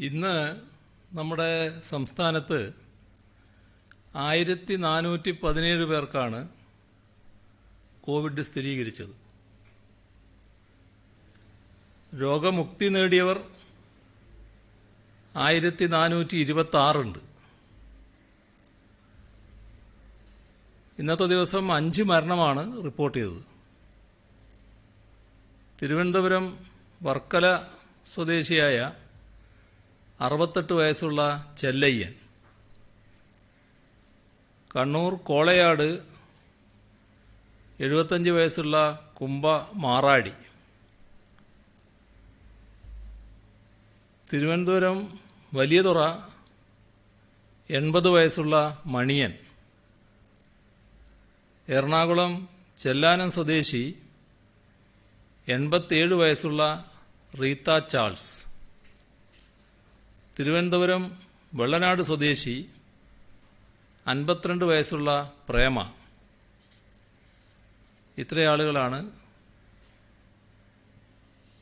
ഇന്ന് നമ്മുടെ സംസ്ഥാനത്ത് 1417 പേർക്കാണ് കോവിഡ് സ്ഥിരീകരിച്ചത്. രോഗമുക്തി നേടിയവർ 1426 ഉണ്ട്. ഇന്നത്തെ ദിവസം 5 മരണമാണ് റിപ്പോർട്ട് ചെയ്തത്. തിരുവനന്തപുരം വർക്കല സ്വദേശിയായ 68 വയസ്സുള്ള ചെല്ലയ്യൻ, കണ്ണൂർ കോളയാട് 75 വയസ്സുള്ള കുംഭ മാറാടി, തിരുവനന്തപുരം വലിയതുറ 80 വയസ്സുള്ള മണിയൻ, എറണാകുളം ചെല്ലാനം സ്വദേശി 87 വയസ്സുള്ള റീത്ത ചാൾസ്, തിരുവനന്തപുരം വെള്ളനാട് സ്വദേശി 52 വയസ്സുള്ള പ്രേമ. ഇത്രയാളുകളാണ്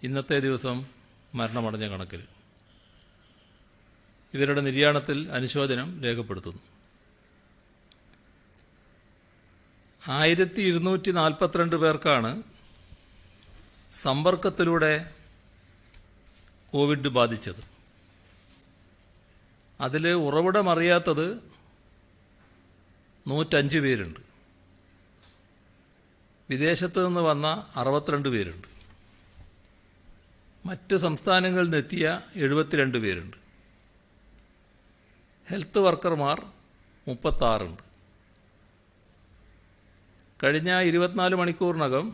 ഇന്നത്തെ ദിവസം മരണമടഞ്ഞ കണക്കിൽ. ഇവരുടെ നിര്യാണത്തിൽ അനുശോചനം രേഖപ്പെടുത്തുന്നു. 1242 പേർക്കാണ് സമ്പർക്കത്തിലൂടെ കോവിഡ് ബാധിച്ചത്. അതിൽ ഉറവിടമറിയാത്തത് 105 പേരുണ്ട്. വിദേശത്ത് നിന്ന് വന്ന 62 പേരുണ്ട്. മറ്റ് സംസ്ഥാനങ്ങളിൽ നിന്നെത്തിയ 72 പേരുണ്ട്. ഹെൽത്ത് വർക്കർമാർ 36 ഉണ്ട്. കഴിഞ്ഞ 24 മണിക്കൂറിനകം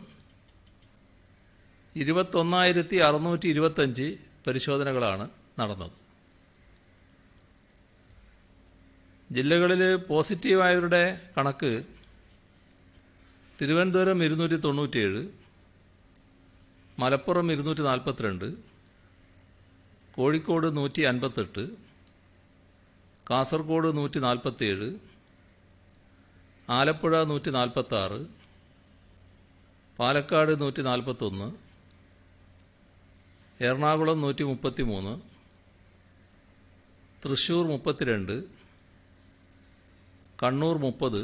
21,625 പരിശോധനകളാണ് നടന്നത്. ജില്ലകളിൽ പോസിറ്റീവായവരുടെ കണക്ക്: തിരുവനന്തപുരം 297, മലപ്പുറം 242, കോഴിക്കോട് 158, കാസർഗോഡ് 147, ആലപ്പുഴ 146, പാലക്കാട് 141, എറണാകുളം 133, തൃശ്ശൂർ 32, കണ്ണൂർ 30,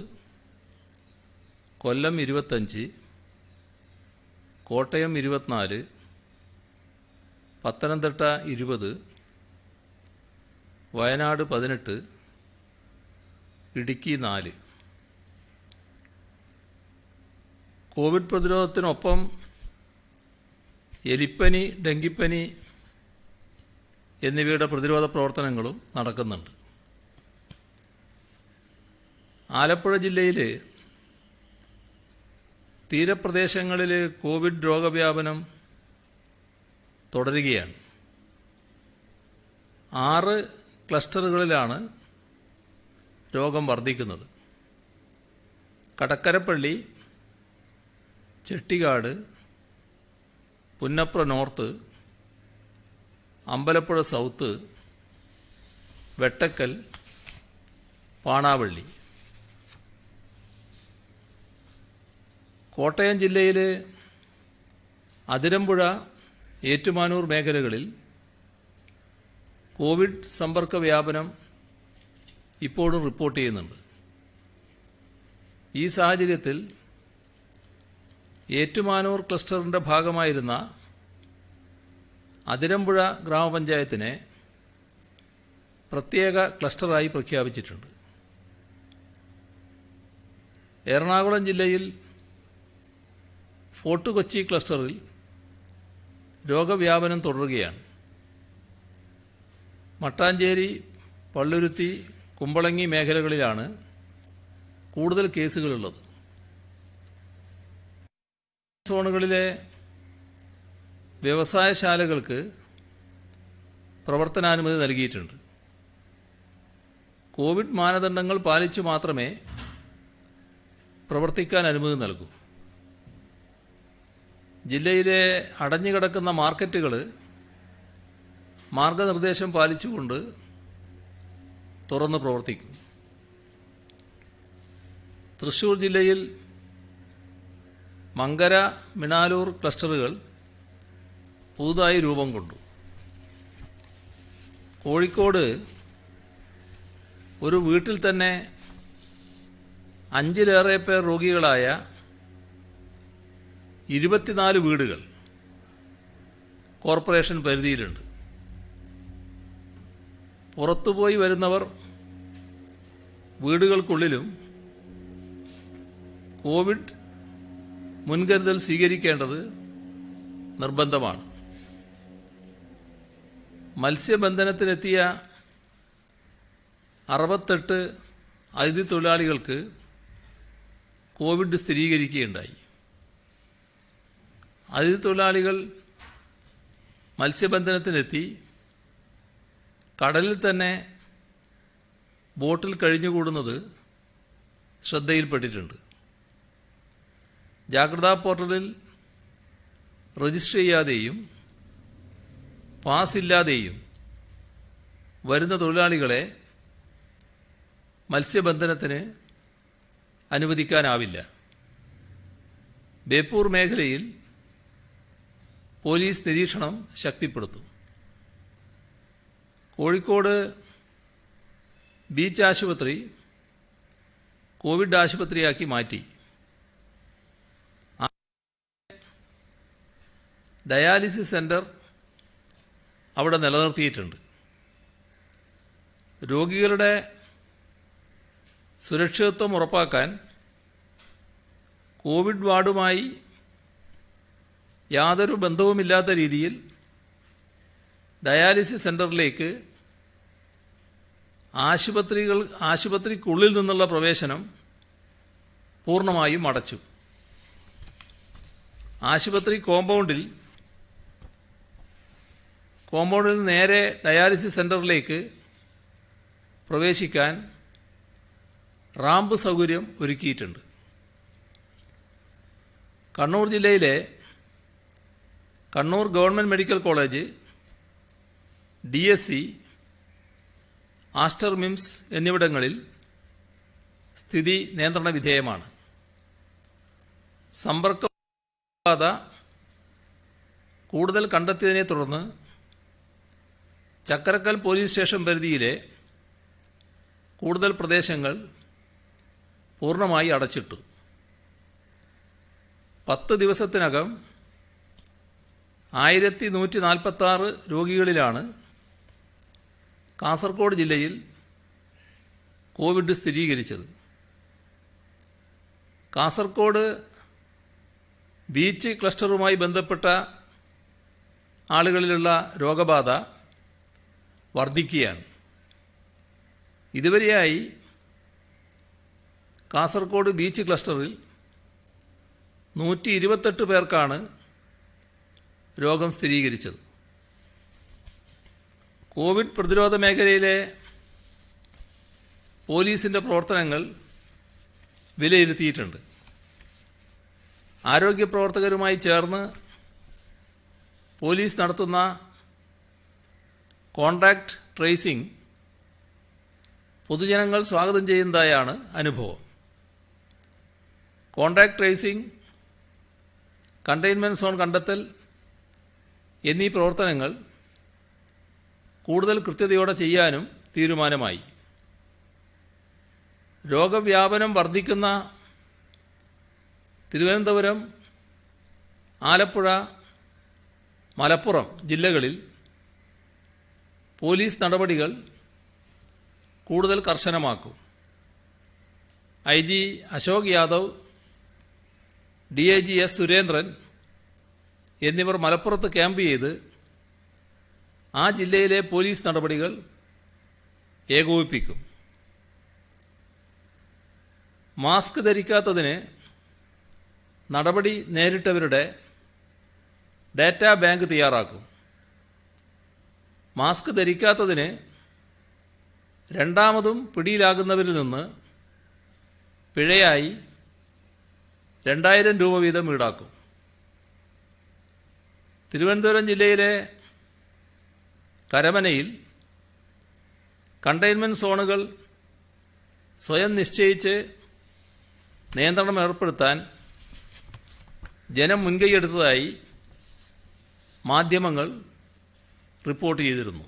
കൊല്ലം 25, കോട്ടയം 24, പത്തനംതിട്ട 20, വയനാട് 18, ഇടുക്കി 4. കോവിഡ് പ്രതിരോധത്തിനൊപ്പം എലിപ്പനി, ഡെങ്കിപ്പനി എന്നിവയുടെ പ്രതിരോധ പ്രവർത്തനങ്ങളും നടക്കുന്നുണ്ട്. ആലപ്പുഴ ജില്ലയിൽ തീരപ്രദേശങ്ങളിൽ കോവിഡ് രോഗവ്യാപനം തുടരുകയാണ്. 6 ക്ലസ്റ്ററുകളിലാണ് രോഗം വർദ്ധിക്കുന്നത്. Kadakkarappally, Chettikkad, Punnapra north, Ambalappuzha south, Vettakkal, Panavally. കോട്ടയം ജില്ലയിൽ അതിരമ്പുഴ, ഏറ്റുമാനൂർ മേഖലകളിൽ കോവിഡ് സമ്പർക്ക വ്യാപനം ഇപ്പോഴും റിപ്പോർട്ട് ചെയ്യുന്നുണ്ട്. ഈ സാഹചര്യത്തിൽ ഏറ്റുമാനൂർ ക്ലസ്റ്ററിൻ്റെ ഭാഗമായിരുന്ന അതിരമ്പുഴ ഗ്രാമപഞ്ചായത്തിനെ പ്രത്യേക ക്ലസ്റ്ററായി പ്രഖ്യാപിച്ചിട്ടുണ്ട്. എറണാകുളം ജില്ലയിൽ ഫോർട്ട് കൊച്ചി ക്ലസ്റ്ററിൽ രോഗവ്യാപനം തുടരുകയാണ്. മട്ടാഞ്ചേരി, പള്ളുരുത്തി, കുമ്പളങ്ങി മേഖലകളിലാണ് കൂടുതൽ കേസുകളുള്ളത്. സോണുകളിലെ വ്യവസായശാലകൾക്ക് പ്രവർത്തനാനുമതി നൽകിയിട്ടുണ്ട്. കോവിഡ് മാനദണ്ഡങ്ങൾ പാലിച്ചു മാത്രമേ പ്രവർത്തിക്കാൻ അനുമതി നൽകൂ. ജില്ലയിലെ അടഞ്ഞുകിടക്കുന്ന മാർക്കറ്റുകൾ മാർഗനിർദ്ദേശം പാലിച്ചുകൊണ്ട് തുറന്ന് പ്രവർത്തിക്കും. തൃശ്ശൂർ ജില്ലയിൽ മങ്കര, മിണാലൂർ ക്ലസ്റ്ററുകൾ പുതുതായി രൂപം കൊണ്ടു. കോഴിക്കോട് ഒരു വീട്ടിൽ തന്നെ 5-ലേറെ പേർ രോഗികളായ 24 വീടുകൾ കോർപ്പറേഷൻ പരിധിയിലുണ്ട്. പുറത്തുപോയി വരുന്നവർ വീടുകൾക്കുള്ളിലും കോവിഡ് മുൻകരുതൽ സ്വീകരിക്കേണ്ടത് നിർബന്ധമാണ്. മത്സ്യബന്ധനത്തിനെത്തിയ 68 അതിഥി തൊഴിലാളികൾക്ക് കോവിഡ് സ്ഥിരീകരിക്കുകയുണ്ടായി. അതിഥി തൊഴിലാളികൾ മത്സ്യബന്ധനത്തിനെത്തി കടലിൽ തന്നെ ബോട്ടിൽ കഴിഞ്ഞുകൂടുന്നത് ശ്രദ്ധയിൽപ്പെട്ടിട്ടുണ്ട്. ജാഗ്രതാ പോർട്ടലിൽ രജിസ്റ്റർ ചെയ്യാതെയും പാസ് ഇല്ലാതെയും വരുന്ന തൊഴിലാളികളെ മത്സ്യബന്ധനത്തിന് അനുവദിക്കാനാവില്ല. ബേപ്പൂർ മേഖലയിൽ പോലീസ് നിരീക്ഷണം ശക്തിപ്പെടുത്തും. കോഴിക്കോട് ബീച്ച് ആശുപത്രി കോവിഡ് ആശുപത്രിയാക്കി മാറ്റി. ഡയാലിസിസ് സെന്റർ അവിടെ നിലനിർത്തിയിട്ടുണ്ട്. രോഗികളുടെ സുരക്ഷിതത്വം ഉറപ്പാക്കാൻ കോവിഡ് വാർഡുമായി യാതൊരു ബന്ധവുമില്ലാത്ത രീതിയിൽ ഡയാലിസിസ് സെന്ററിലേക്ക് ആശുപത്രിക്കുള്ളിൽ നിന്നുള്ള പ്രവേശനം പൂർണ്ണമായും അടച്ചു. ആശുപത്രി കോമ്പൗണ്ടിൽ നേരെ ഡയാലിസിസ് സെന്ററിലേക്ക് പ്രവേശിക്കാൻ റാമ്പ് സൗകര്യം ഒരുക്കിയിട്ടുണ്ട്. കണ്ണൂർ ജില്ലയിലെ Kannur government medical college, DSC, Aster MIMS എന്നിവിടങ്ങളിൽ സ്ഥിതി നിയന്ത്രണ വിധേയമാണ്. സമ്പർക്കബാധ കൂടുതൽ കണ്ടെത്തിയതിനെ തുടർന്ന് ചക്കരക്കൽ പോലീസ് സ്റ്റേഷൻ പരിധിയിലെ കൂടുതൽ പ്രദേശങ്ങൾ പൂർണ്ണമായി അടച്ചിട്ടു. 10 ദിവസത്തിനകം 1146 രോഗികളിലാണ് കാസർഗോഡ് ജില്ലയിൽ കോവിഡ് സ്ഥിരീകരിച്ചത്. കാസർഗോഡ് ബീച്ച് ക്ലസ്റ്ററുമായി ബന്ധപ്പെട്ട ആളുകളിലുള്ള രോഗബാധ വർദ്ധിക്കുകയാണ്. ഇതുവരെയായി കാസർഗോഡ് ബീച്ച് ക്ലസ്റ്ററിൽ 128 പേർക്കാണ് രോഗം സ്ഥിരീകരിച്ചത്. കോവിഡ് പ്രതിരോധ മേഖലയിലെ പോലീസിൻ്റെ പ്രവർത്തനങ്ങൾ വിലയിരുത്തിയിട്ടുണ്ട്. ആരോഗ്യ പ്രവർത്തകരുമായി ചേർന്ന് പോലീസ് നടത്തുന്ന കോൺടാക്റ്റ് ട്രേസിംഗ് പൊതുജനങ്ങൾ സ്വാഗതം ചെയ്യുന്നതായാണ് അനുഭവം. കോൺടാക്റ്റ് ട്രേസിംഗ്, കണ്ടെയ്ൻമെൻറ് സോൺ കണ്ടെത്തൽ എന്നീ പ്രവർത്തനങ്ങൾ കൂടുതൽ കൃത്യതയോടെ ചെയ്യാനും തീരുമാനമായി. രോഗവ്യാപനം വർദ്ധിക്കുന്ന തിരുവനന്തപുരം, ആലപ്പുഴ, മലപ്പുറം ജില്ലകളിൽ പോലീസ് നടപടികൾ കൂടുതൽ കർശനമാക്കും. IG Ashok Yadav, DIG S Surendran എന്നിവർ മലപ്പുറത്ത് ക്യാമ്പ് ചെയ്ത് ആ ജില്ലയിലെ പോലീസ് നടപടികൾ ഏകോപിപ്പിക്കും. മാസ്ക് ധരിക്കാത്തതിന് നടപടി നേരിട്ടവരുടെ ഡാറ്റാ ബാങ്ക് തയ്യാറാക്കും. മാസ്ക് ധരിക്കാത്തതിന് രണ്ടാമതും പിടിയിലാകുന്നവരിൽ നിന്ന് പിഴയായി 2000 രൂപ വീതം ഈടാക്കും. തിരുവനന്തപുരം ജില്ലയിലെ കരമനയിൽ കണ്ടെയ്ൻമെൻറ് സോണുകൾ സ്വയം നിശ്ചയിച്ച് നിയന്ത്രണം ഏർപ്പെടുത്താൻ ജനം മുൻകൈയെടുത്തതായി മാധ്യമങ്ങൾ റിപ്പോർട്ട് ചെയ്തിരുന്നു.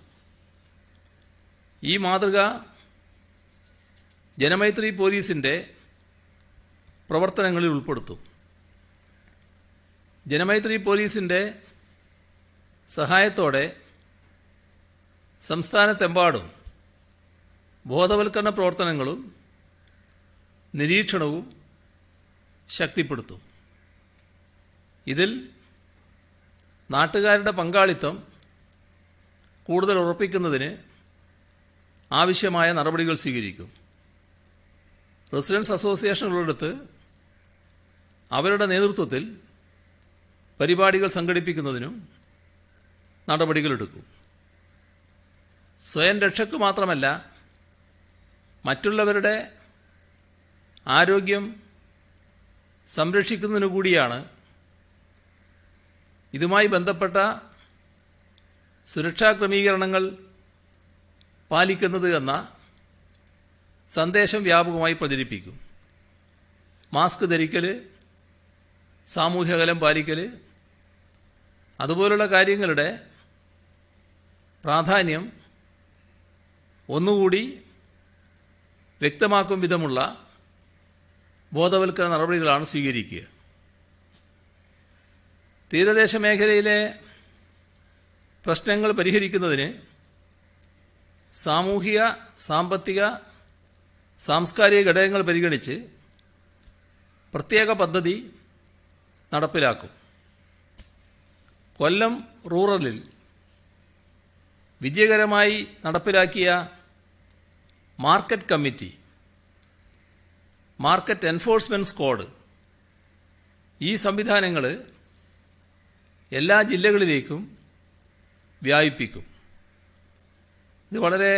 ഈ മാതൃക ജനമൈത്രി പോലീസിൻ്റെ പ്രവർത്തനങ്ങളിൽ ഉൾപ്പെടുത്തും. ജനമൈത്രി പോലീസിൻ്റെ സഹായത്തോടെ സംസ്ഥാനത്തെമ്പാടും ബോധവൽക്കരണ പ്രവർത്തനങ്ങളും നിരീക്ഷണവും ശക്തിപ്പെടുത്തും. ഇതിൽ നാട്ടുകാരുടെ പങ്കാളിത്തം കൂടുതൽ ഉറപ്പിക്കുന്നതിന് ആവശ്യമായ നടപടികൾ സ്വീകരിക്കും. റെസിഡൻസ് അസോസിയേഷനുകളെടുത്ത് അവരുടെ നേതൃത്വത്തിൽ പരിപാടികൾ സംഘടിപ്പിക്കുന്നതിനും നടപടികളെടുക്കും. സ്വയം രക്ഷയ്ക്ക് മാത്രമല്ല, മറ്റുള്ളവരുടെ ആരോഗ്യം സംരക്ഷിക്കുന്നതിനു കൂടിയാണ് ഇതുമായി ബന്ധപ്പെട്ട സുരക്ഷാ ക്രമീകരണങ്ങൾ പാലിക്കുന്നത് എന്ന സന്ദേശം വ്യാപകമായി പ്രചരിപ്പിക്കും. മാസ്ക് ധരിക്കൽ, സാമൂഹ്യ അകലം പാലിക്കൽ, അതുപോലുള്ള കാര്യങ്ങളുടെ പ്രാധാന്യം ഒന്നുകൂടി വ്യക്തമാക്കും വിധമുള്ള ബോധവൽക്കരണ നടപടികളാണ് സ്വീകരിക്കുക. തീരദേശ മേഖലയിലെ പ്രശ്നങ്ങൾ പരിഹരിക്കുന്നതിന് സാമൂഹിക, സാമ്പത്തിക, സാംസ്കാരിക ഘടകങ്ങൾ പരിഗണിച്ച് പ്രത്യേക പദ്ധതി നടപ്പിലാക്കും. കൊല്ലം റൂറലിൽ വിജയകരമായി നടപ്പിലാക്കിയ market committee, market enforcement squad, ഈ സംവിധാനങ്ങൾ എല്ലാ ജില്ലകളിലേക്കും വ്യാപിപ്പിക്കും. ഇത് വളരെ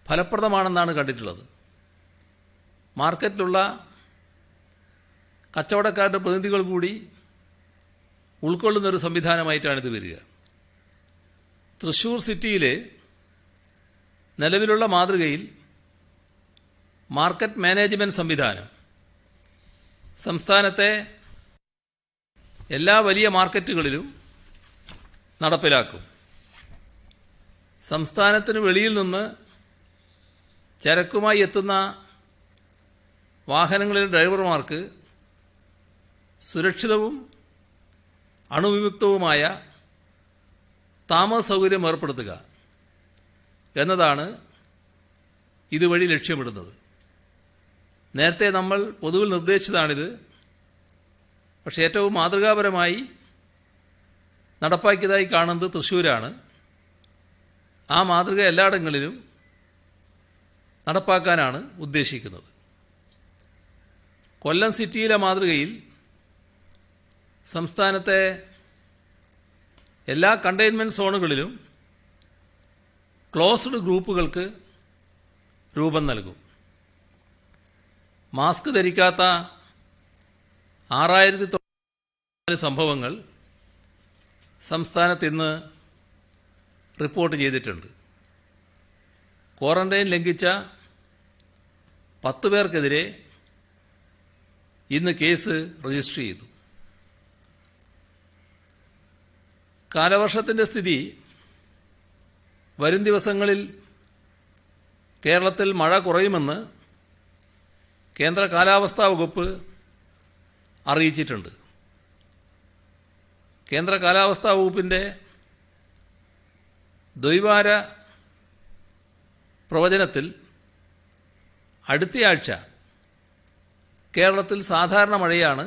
ഫലപ്രദമാണെന്നാണ് കണ്ടിട്ടുള്ളത്. മാർക്കറ്റിലുള്ള കച്ചവടക്കാരുടെ പ്രതിനിധികൾ കൂടി ഉൾക്കൊള്ളുന്നൊരു സംവിധാനമായിട്ടാണിത് വരിക. തൃശ്ശൂർ സിറ്റിയിൽ നിലവിലുള്ള മാതൃകയിൽ മാർക്കറ്റ് മാനേജ്മെൻറ്റ് സംവിധാനം സംസ്ഥാനത്തെ എല്ലാ വലിയ മാർക്കറ്റുകളിലും നടപ്പിലാക്കും. സംസ്ഥാനത്തിന് വെളിയിൽ നിന്ന് ചരക്കുമായി എത്തുന്ന വാഹനങ്ങളിലെ ഡ്രൈവർമാർക്ക് സുരക്ഷിതവും അണുവിമുക്തവുമായ താമസ സൗകര്യം ഏർപ്പെടുത്തുക എന്നതാണ് ഇതുവഴി ലക്ഷ്യമിടുന്നത്. നേരത്തെ നമ്മൾ പൊതുവിൽ നിർദ്ദേശിച്ചതാണിത്. പക്ഷേ ഏറ്റവും മാതൃകാപരമായി നടപ്പാക്കിയതായി കാണുന്നത് തൃശ്ശൂരാണ്. ആ മാതൃക എല്ലായിടങ്ങളിലും നടപ്പാക്കാനാണ് ഉദ്ദേശിക്കുന്നത്. കൊല്ലം സിറ്റിയിലെ മാതൃകയിൽ സംസ്ഥാനത്തെ എല്ലാ കണ്ടെയ്ൻമെൻറ്റ് സോണുകളിലും ക്ലോസ്ഡ് ഗ്രൂപ്പുകൾക്ക് രൂപം നൽകും. മാസ്ക് ധരിക്കാത്ത 6004 സംഭവങ്ങൾ സംസ്ഥാനത്ത് ഇന്ന് റിപ്പോർട്ട് ചെയ്തിട്ടുണ്ട്. ക്വാറന്റൈൻ ലംഘിച്ച 10 പേർക്കെതിരെ ഇന്ന് കേസ് രജിസ്റ്റർ ചെയ്തു. കാലവർഷത്തിൻ്റെ സ്ഥിതി വരും ദിവസങ്ങളിൽ കേരളത്തിൽ മഴ കുറയുമെന്ന് കേന്ദ്ര കാലാവസ്ഥാ വകുപ്പ് അറിയിച്ചിട്ടുണ്ട്. കേന്ദ്ര കാലാവസ്ഥാ വകുപ്പിൻ്റെ ദ്വൈവാര പ്രവചനത്തിൽ അടുത്തയാഴ്ച കേരളത്തിൽ സാധാരണ മഴയാണ്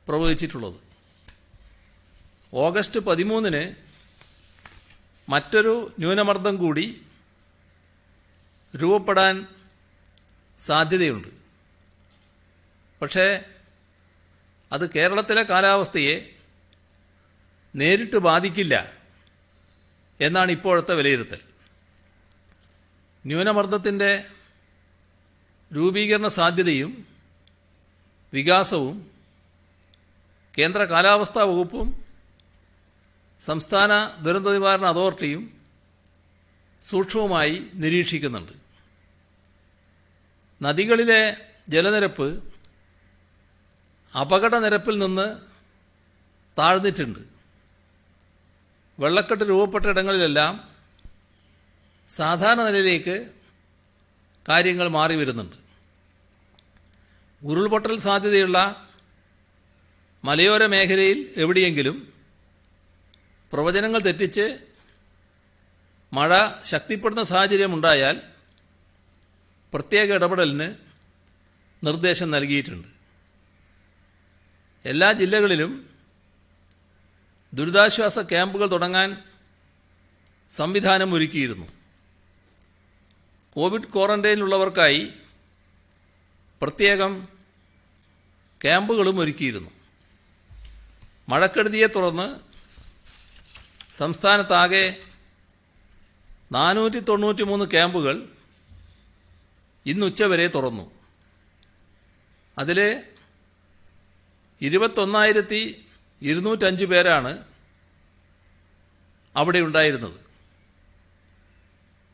പ്രവചിച്ചിട്ടുള്ളത്. ഓഗസ്റ്റ് 13 മറ്റൊരു ന്യൂനമർദ്ദം കൂടി രൂപപ്പെടാൻ സാധ്യതയുണ്ട്. പക്ഷേ അത് കേരളത്തിലെ കാലാവസ്ഥയെ നേരിട്ട് ബാധിക്കില്ല എന്നാണ് ഇപ്പോഴത്തെ വിലയിരുത്തൽ. ന്യൂനമർദ്ദത്തിൻ്റെ രൂപീകരണ സാധ്യതയും വികാസവും കേന്ദ്ര കാലാവസ്ഥാ വകുപ്പും സംസ്ഥാന ദുരന്ത നിവാരണ അതോറിറ്റിയും സൂക്ഷ്മമായി നിരീക്ഷിക്കുന്നുണ്ട്. നദികളിലെ ജലനിരപ്പ് അപകടനിരപ്പിൽ നിന്ന് താഴ്ന്നിട്ടുണ്ട്. വെള്ളക്കെട്ട് രൂപപ്പെട്ട ഇടങ്ങളിലെല്ലാം സാധാരണ നിലയിലേക്ക് കാര്യങ്ങൾ മാറി വരുന്നുണ്ട്. ഉരുൾപൊട്ടൽ സാധ്യതയുള്ള മലയോര മേഖലയിൽ എവിടെയെങ്കിലും പ്രവചനങ്ങൾ തെറ്റിച്ച് മഴ ശക്തിപ്പെടുന്ന സാഹചര്യമുണ്ടായാൽ പ്രത്യേക ഇടപെടലിന് നിർദ്ദേശം നൽകിയിട്ടുണ്ട്. എല്ലാ ജില്ലകളിലും ദുരിതാശ്വാസ ക്യാമ്പുകൾ തുടങ്ങാൻ സംവിധാനം ഒരുക്കിയിരുന്നു. കോവിഡ് ക്വാറന്റൈനിലുള്ളവർക്കായി പ്രത്യേകം ക്യാമ്പുകളും ഒരുക്കിയിരുന്നു. മഴക്കെടുതിയെ തുടർന്ന് സംസ്ഥാനത്താകെ 493 ക്യാമ്പുകൾ ഇന്ന് ഉച്ചവരെ തുറന്നു. അതിൽ 21,205 പേരാണ് അവിടെ ഉണ്ടായിരുന്നത്.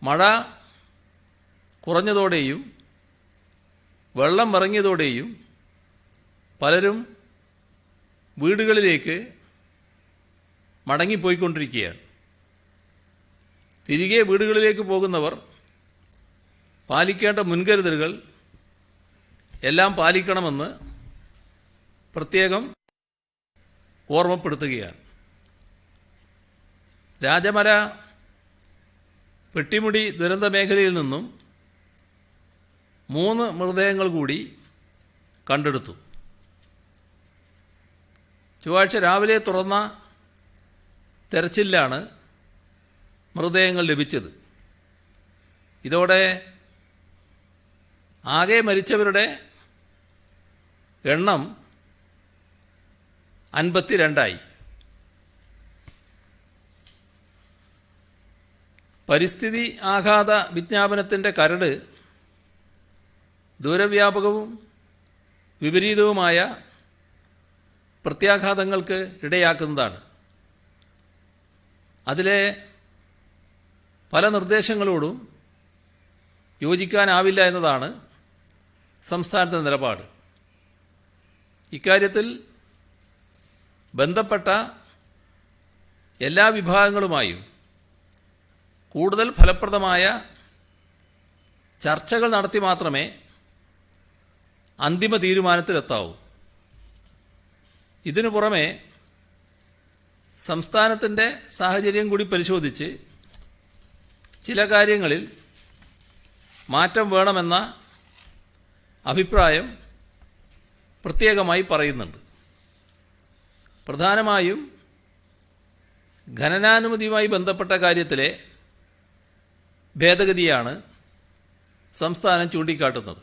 മഴ കുറഞ്ഞതോടെയും വെള്ളം ഇറങ്ങിയതോടെയും പലരും വീടുകളിലേക്ക് മടങ്ങിപ്പോയിക്കൊണ്ടിരിക്കുകയാണ്. തിരികെ വീടുകളിലേക്ക് പോകുന്നവർ പാലിക്കേണ്ട മുൻകരുതലുകൾ എല്ലാം പാലിക്കണമെന്ന് പ്രത്യേകം ഓർമ്മപ്പെടുത്തുകയാണ്. രാജമല പെട്ടിമുടി ദുരന്ത മേഖലയിൽ നിന്നും 3 മൃതദേഹങ്ങൾ കൂടി കണ്ടെടുത്തു. ചൊവ്വാഴ്ച രാവിലെ തുറന്ന തെരച്ചിലിലാണ് മൃതദേഹങ്ങൾ ലഭിച്ചത്. ഇതോടെ ആകെ മരിച്ചവരുടെ എണ്ണം 52ആയി. പരിസ്ഥിതി ആഘാത വിജ്ഞാപനത്തിൻ്റെ കരട് ദൂരവ്യാപകവും വിപരീതവുമായ പ്രത്യാഘാതങ്ങൾക്ക് ഇടയാക്കുന്നതാണ്. അതിലെ പല നിർദ്ദേശങ്ങളോടും യോജിക്കാനാവില്ല എന്നതാണ് സംസ്ഥാനത്തെ നിലപാട്. ഇക്കാര്യത്തിൽ ബന്ധപ്പെട്ട എല്ലാ വിഭാഗങ്ങളുമായും കൂടുതൽ ഫലപ്രദമായ ചർച്ചകൾ നടത്തി മാത്രമേ അന്തിമ തീരുമാനത്തിലെത്താവൂ. ഇതിനു പുറമെ സംസ്ഥാനത്തിൻ്റെ സാഹചര്യം കൂടി പരിശോധിച്ച് ചില കാര്യങ്ങളിൽ മാറ്റം വേണമെന്ന അഭിപ്രായം പ്രത്യേകമായി പറയുന്നുണ്ട്. പ്രധാനമായും ഖനനാനുമതിയുമായി ബന്ധപ്പെട്ട കാര്യത്തിലെ ഭേദഗതിയാണ് സംസ്ഥാനം ചൂണ്ടിക്കാട്ടുന്നത്.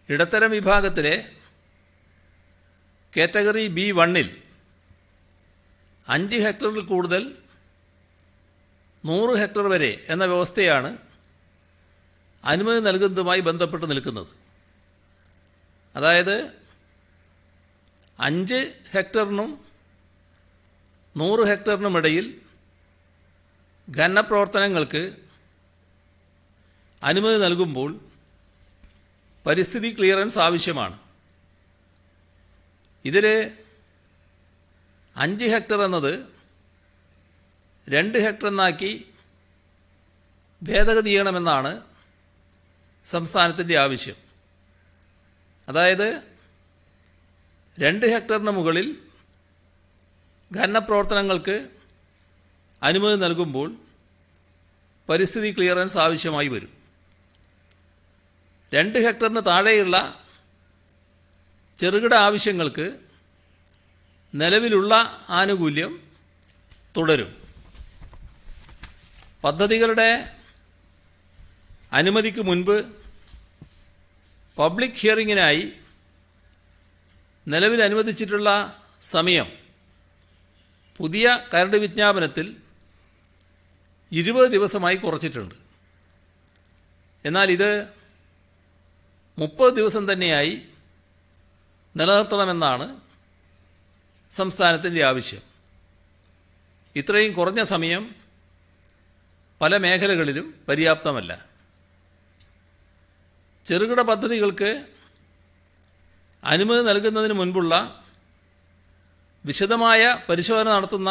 ഇടത്തരം വിഭാഗത്തിലെ കാറ്റഗറി B1-ൽ 5 ഹെക്ടറിൽ കൂടുതൽ 100 ഹെക്ടർ വരെ എന്ന വ്യവസ്ഥയാണ് അനുമതി നൽകുന്നതുമായി ബന്ധപ്പെട്ട് നിൽക്കുന്നത്. അതായത് 5 ഹെക്ടറിനും 100 ഹെക്ടറിനുമിടയിൽ ഖനന പ്രവർത്തനങ്ങൾക്ക് അനുമതി നൽകുമ്പോൾ പരിസ്ഥിതി ക്ലിയറൻസ് ആവശ്യമാണ്. ഇതിൽ 5 ഹെക്ടർ എന്നത് 2 ഹെക്ടർ എന്നാക്കി ഭേദഗതി ചെയ്യണമെന്നാണ് സംസ്ഥാനത്തിൻ്റെ ആവശ്യം. അതായത് 2 ഹെക്ടറിന് മുകളിൽ ഖനന പ്രവർത്തനങ്ങൾക്ക് അനുമതി നൽകുമ്പോൾ പരിസ്ഥിതി ക്ലിയറൻസ് ആവശ്യമായി വരും. 2 ഹെക്ടറിന് താഴെയുള്ള ചെറുകിട ആവശ്യങ്ങൾക്ക് നിലവിലുള്ള ആനുകൂല്യം തുടരും. പദ്ധതികളുടെ അനുമതിക്ക് മുൻപ് പബ്ലിക് ഹിയറിങ്ങിനായി നിലവിൽ അനുവദിച്ചിട്ടുള്ള സമയം പുതിയ കരട് വിജ്ഞാപനത്തിൽ 20 ദിവസമായി കുറച്ചിട്ടുണ്ട്. എന്നാൽ ഇത് 30 ദിവസം തന്നെയായി നിലനിർത്തണമെന്നാണ് സംസ്ഥാനത്തിൻ്റെ ആവശ്യം. ഇത്രയും കുറഞ്ഞ സമയം പല മേഖലകളിലും പര്യാപ്തമല്ല. ചെറുകിട പദ്ധതികൾക്ക് അനുമതി നൽകുന്നതിന് മുൻപുള്ള വിശദമായ പരിശോധന നടത്തുന്ന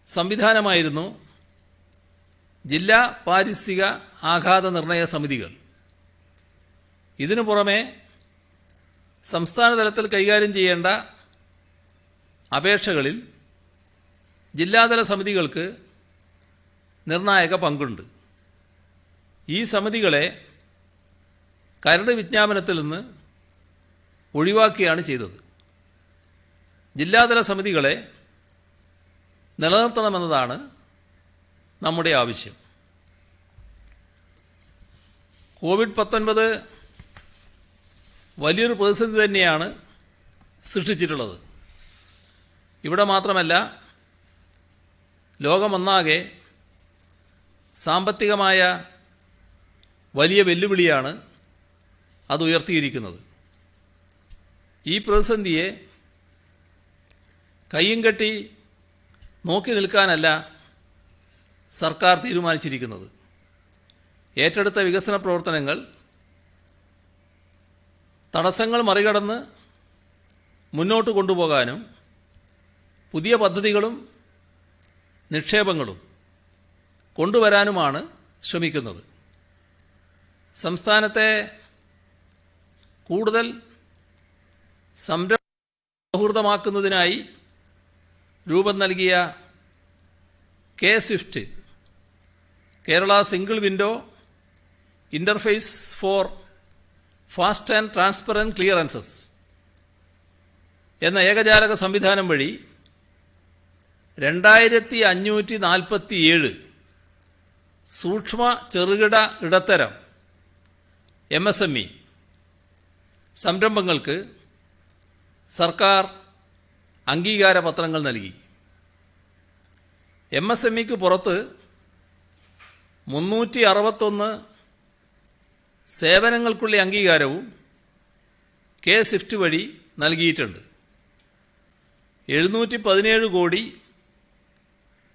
സംവിധാനമായിരുന്നു ജില്ലാ പാരിസ്ഥിതിക ആഘാത നിർണയ സമിതികൾ. ഇതിനു പുറമെ സംസ്ഥാന തലത്തിൽ കൈകാര്യം ചെയ്യേണ്ട അപേക്ഷകളിൽ ജില്ലാതല സമിതികൾക്ക് നിർണായക പങ്കുണ്ട്. ഈ സമിതികളെ കരട് വിജ്ഞാപനത്തിൽ നിന്ന് ഒഴിവാക്കുകയാണ് ചെയ്തത്. ജില്ലാതല സമിതികളെ നിലനിർത്തണമെന്നതാണ് നമ്മുടെ ആവശ്യം. കോവിഡ്-19 വലിയൊരു പ്രതിസന്ധി തന്നെയാണ് സൃഷ്ടിച്ചിട്ടുള്ളത്. ഇവിടെ മാത്രമല്ല, ലോകമൊന്നാകെ സാമ്പത്തികമായ വലിയ വെല്ലുവിളിയാണ് അത് ഉയർത്തിയിരിക്കുന്നത്. ഈ പ്രതിസന്ധിയെ കയ്യും കെട്ടി നോക്കി നിൽക്കാനല്ല സർക്കാർ തീരുമാനിച്ചിരിക്കുന്നത്. ഏറ്റെടുത്ത വികസന പ്രവർത്തനങ്ങൾ തടസ്സങ്ങൾ മറികടന്ന് മുന്നോട്ട് കൊണ്ടുപോകാനും പുതിയ പദ്ധതികളും നിക്ഷേപങ്ങളും കൊണ്ടുവരാനുമാണ് ശ്രമിക്കുന്നത്. സംസ്ഥാനത്തെ കൂടുതൽ സംരംഭ സൗഹൃദമാക്കുന്നതിനായി രൂപം നൽകിയ K-SWIFT, Kerala single window interface for fast and transparent clearances എന്ന ഏകജാലക സംവിധാനം വഴി 2547 സൂക്ഷ്മ ചെറുകിട ഇടത്തരം MSME സംരംഭങ്ങൾക്ക് സർക്കാർ അംഗീകാര പത്രങ്ങൾ നൽകി. MSMEക്ക് പുറത്ത് 361 സേവനങ്ങൾക്കുള്ള അംഗീകാരവും K-SWIFT വഴി നൽകിയിട്ടുണ്ട്. 717 കോടി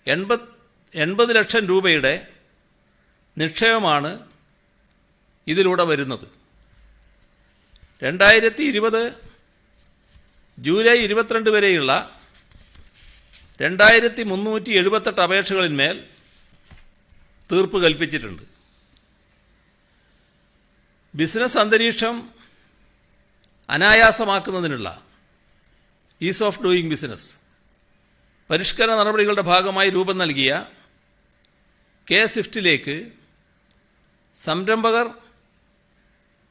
80 ലക്ഷം രൂപയുടെ നിക്ഷേപമാണ് ഇതിലൂടെ വരുന്നത്. 2020 ജൂലൈ 22 വരെയുള്ള 2378 അപേക്ഷകളിന്മേൽ തീർപ്പ് കൽപ്പിച്ചിട്ടുണ്ട്. ബിസിനസ് അന്തരീക്ഷം അനായാസമാക്കുന്നതിനുള്ള ഈസ് ഓഫ് ഡൂയിങ് ബിസിനസ് പരിഷ്കരണ നടപടികളുടെ ഭാഗമായി രൂപം നൽകിയ K-SWIFTലേക്ക് സംരംഭകർ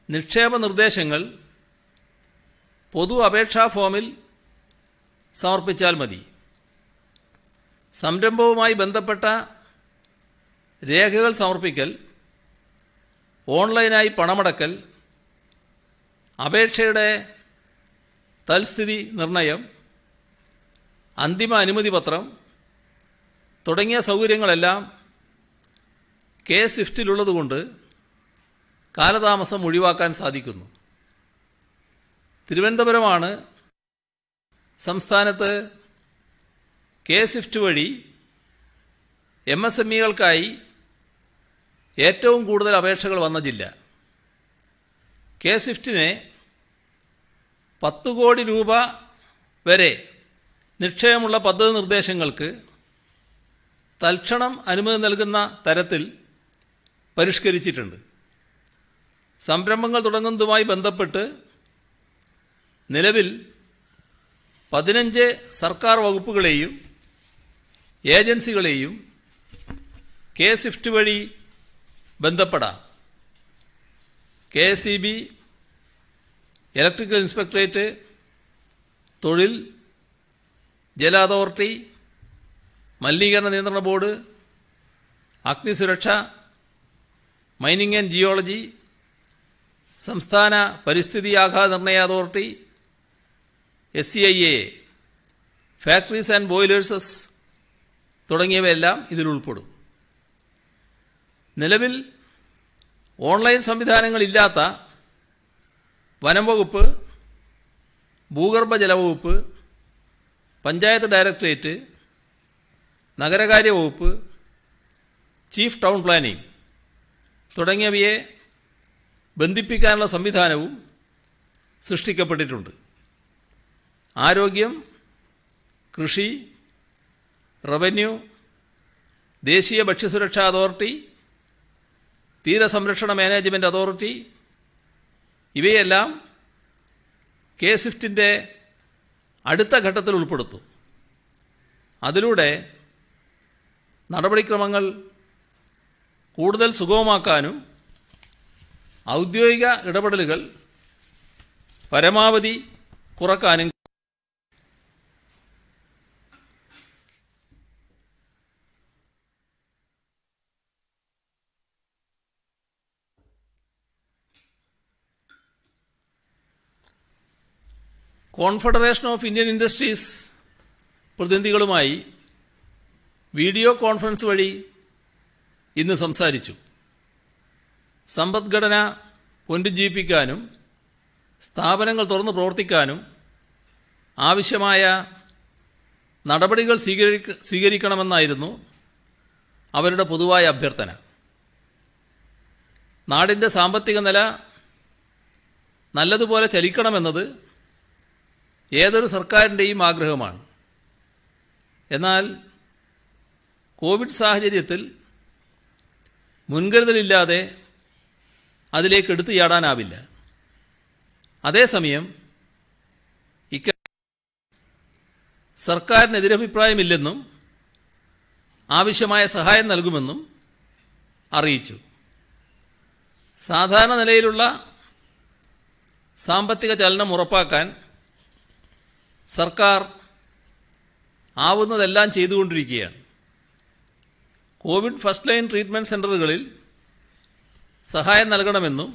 നിക്ഷേപ നിർദ്ദേശങ്ങൾ പൊതു അപേക്ഷാ ഫോമിൽ സമർപ്പിച്ചാൽ മതി. സംരംഭവുമായി ബന്ധപ്പെട്ട രേഖകൾ സമർപ്പിക്കൽ, ഓൺലൈനായി പണമടക്കൽ, അപേക്ഷയുടെ തൽസ്ഥിതി നിർണയം, അന്തിമ അനുമതി പത്രം തുടങ്ങിയ സൗകര്യങ്ങളെല്ലാം K-SWIFTലുള്ളതുകൊണ്ട് കാലതാമസം ഒഴിവാക്കാൻ സാധിക്കുന്നു. തിരുവനന്തപുരമാണ് സംസ്ഥാനത്ത് K-SWIFT വഴി MSMEകൾക്കായി ഏറ്റവും കൂടുതൽ അപേക്ഷകൾ വന്ന ജില്ല. K-SWIFTനെ 10 കോടി രൂപ വരെ നിക്ഷേപമുള്ള പദ്ധതി നിർദ്ദേശങ്ങൾക്ക് തൽക്ഷണം അനുമതി നൽകുന്ന തരത്തിൽ പരിഷ്കരിച്ചിട്ടുണ്ട്. സംരംഭങ്ങൾ തുടങ്ങുന്നതുമായി ബന്ധപ്പെട്ട് നിലവിൽ 15 സർക്കാർ വകുപ്പുകളെയും ഏജൻസികളെയും K-SWIFT വഴി ബന്ധപ്പെടാം. KSEB, ഇലക്ട്രിക്കൽ ഇൻസ്പെക്ടറേറ്റ്, തൊഴിൽ, ജല അതോറിറ്റി, മലിനീകരണ നിയന്ത്രണ ബോർഡ്, അഗ്നിസുരക്ഷ, മൈനിങ് ആൻഡ് ജിയോളജി, സംസ്ഥാന പരിസ്ഥിതി ആഘാത നിർണയ അതോറിറ്റി, SCIA, ഫാക്ടറീസ് ആൻഡ് ബോയിലേഴ്സസ് തുടങ്ങിയവയെല്ലാം ഇതിലുൾപ്പെടും. നിലവിൽ ഓൺലൈൻ സംവിധാനങ്ങളില്ലാത്ത വനം വകുപ്പ്, ഭൂഗർഭ ജലവകുപ്പ്, പഞ്ചായത്ത് ഡയറക്ടറേറ്റ്, നഗരകാര്യ വകുപ്പ്, ചീഫ് ടൗൺ പ്ലാനിംഗ് തുടങ്ങിയവയെ ബന്ധിപ്പിക്കാനുള്ള സംവിധാനവും സൃഷ്ടിക്കപ്പെട്ടിട്ടുണ്ട്. ആരോഗ്യം, കൃഷി, റവന്യൂ, ദേശീയ ഭക്ഷ്യസുരക്ഷാ അതോറിറ്റി, തീരസംരക്ഷണ മാനേജ്മെൻറ്റ് അതോറിറ്റി ഇവയെല്ലാം K-SWIFTൻ്റെ അടുത്ത ഘട്ടത്തിൽ ഉൾപ്പെടുത്തും. അതിലൂടെ നടപടിക്രമങ്ങൾ കൂടുതൽ സുഗമമാക്കാനും ഔദ്യോഗിക ഇടപെടലുകൾ പരമാവധി കുറക്കാനും കോൺഫെഡറേഷൻ ഓഫ് ഇന്ത്യൻ ഇൻഡസ്ട്രീസ് പ്രതിനിധികളുമായി വീഡിയോ കോൺഫറൻസ് വഴി ഇന്ന് സംസാരിച്ചു. സമ്പദ്ഘടന പുനരുജ്ജീവിപ്പിക്കാനും സ്ഥാപനങ്ങൾ തുറന്നു പ്രവർത്തിക്കാനും ആവശ്യമായ നടപടികൾ സ്വീകരിക്കണമെന്നായിരുന്നു അവരുടെ പൊതുവായ അഭ്യർത്ഥന. നാടിൻ്റെ സാമ്പത്തിക നില നല്ലതുപോലെ ചലിക്കണമെന്നത് ഏതൊരു സർക്കാരിൻ്റെയും ആഗ്രഹമാണ്. എന്നാൽ കോവിഡ് സാഹചര്യത്തിൽ മുൻകരുതലില്ലാതെ അതിലേക്ക് എടുത്തു ചാടാനാവില്ല. അതേസമയം സർക്കാരിന് എതിരഭിപ്രായമില്ലെന്നും ആവശ്യമായ സഹായം നൽകുമെന്നും അറിയിച്ചു. സാധാരണ നിലയിലുള്ള സാമ്പത്തിക ചലനം ഉറപ്പാക്കാൻ സർക്കാർ ആവുന്നതെല്ലാം ചെയ്തുകൊണ്ടിരിക്കുകയാണ്. കോവിഡ് ഫസ്റ്റ് ലൈൻ ട്രീറ്റ്മെൻറ്റ് സെൻ്ററുകളിൽ സഹായം നൽകണമെന്നും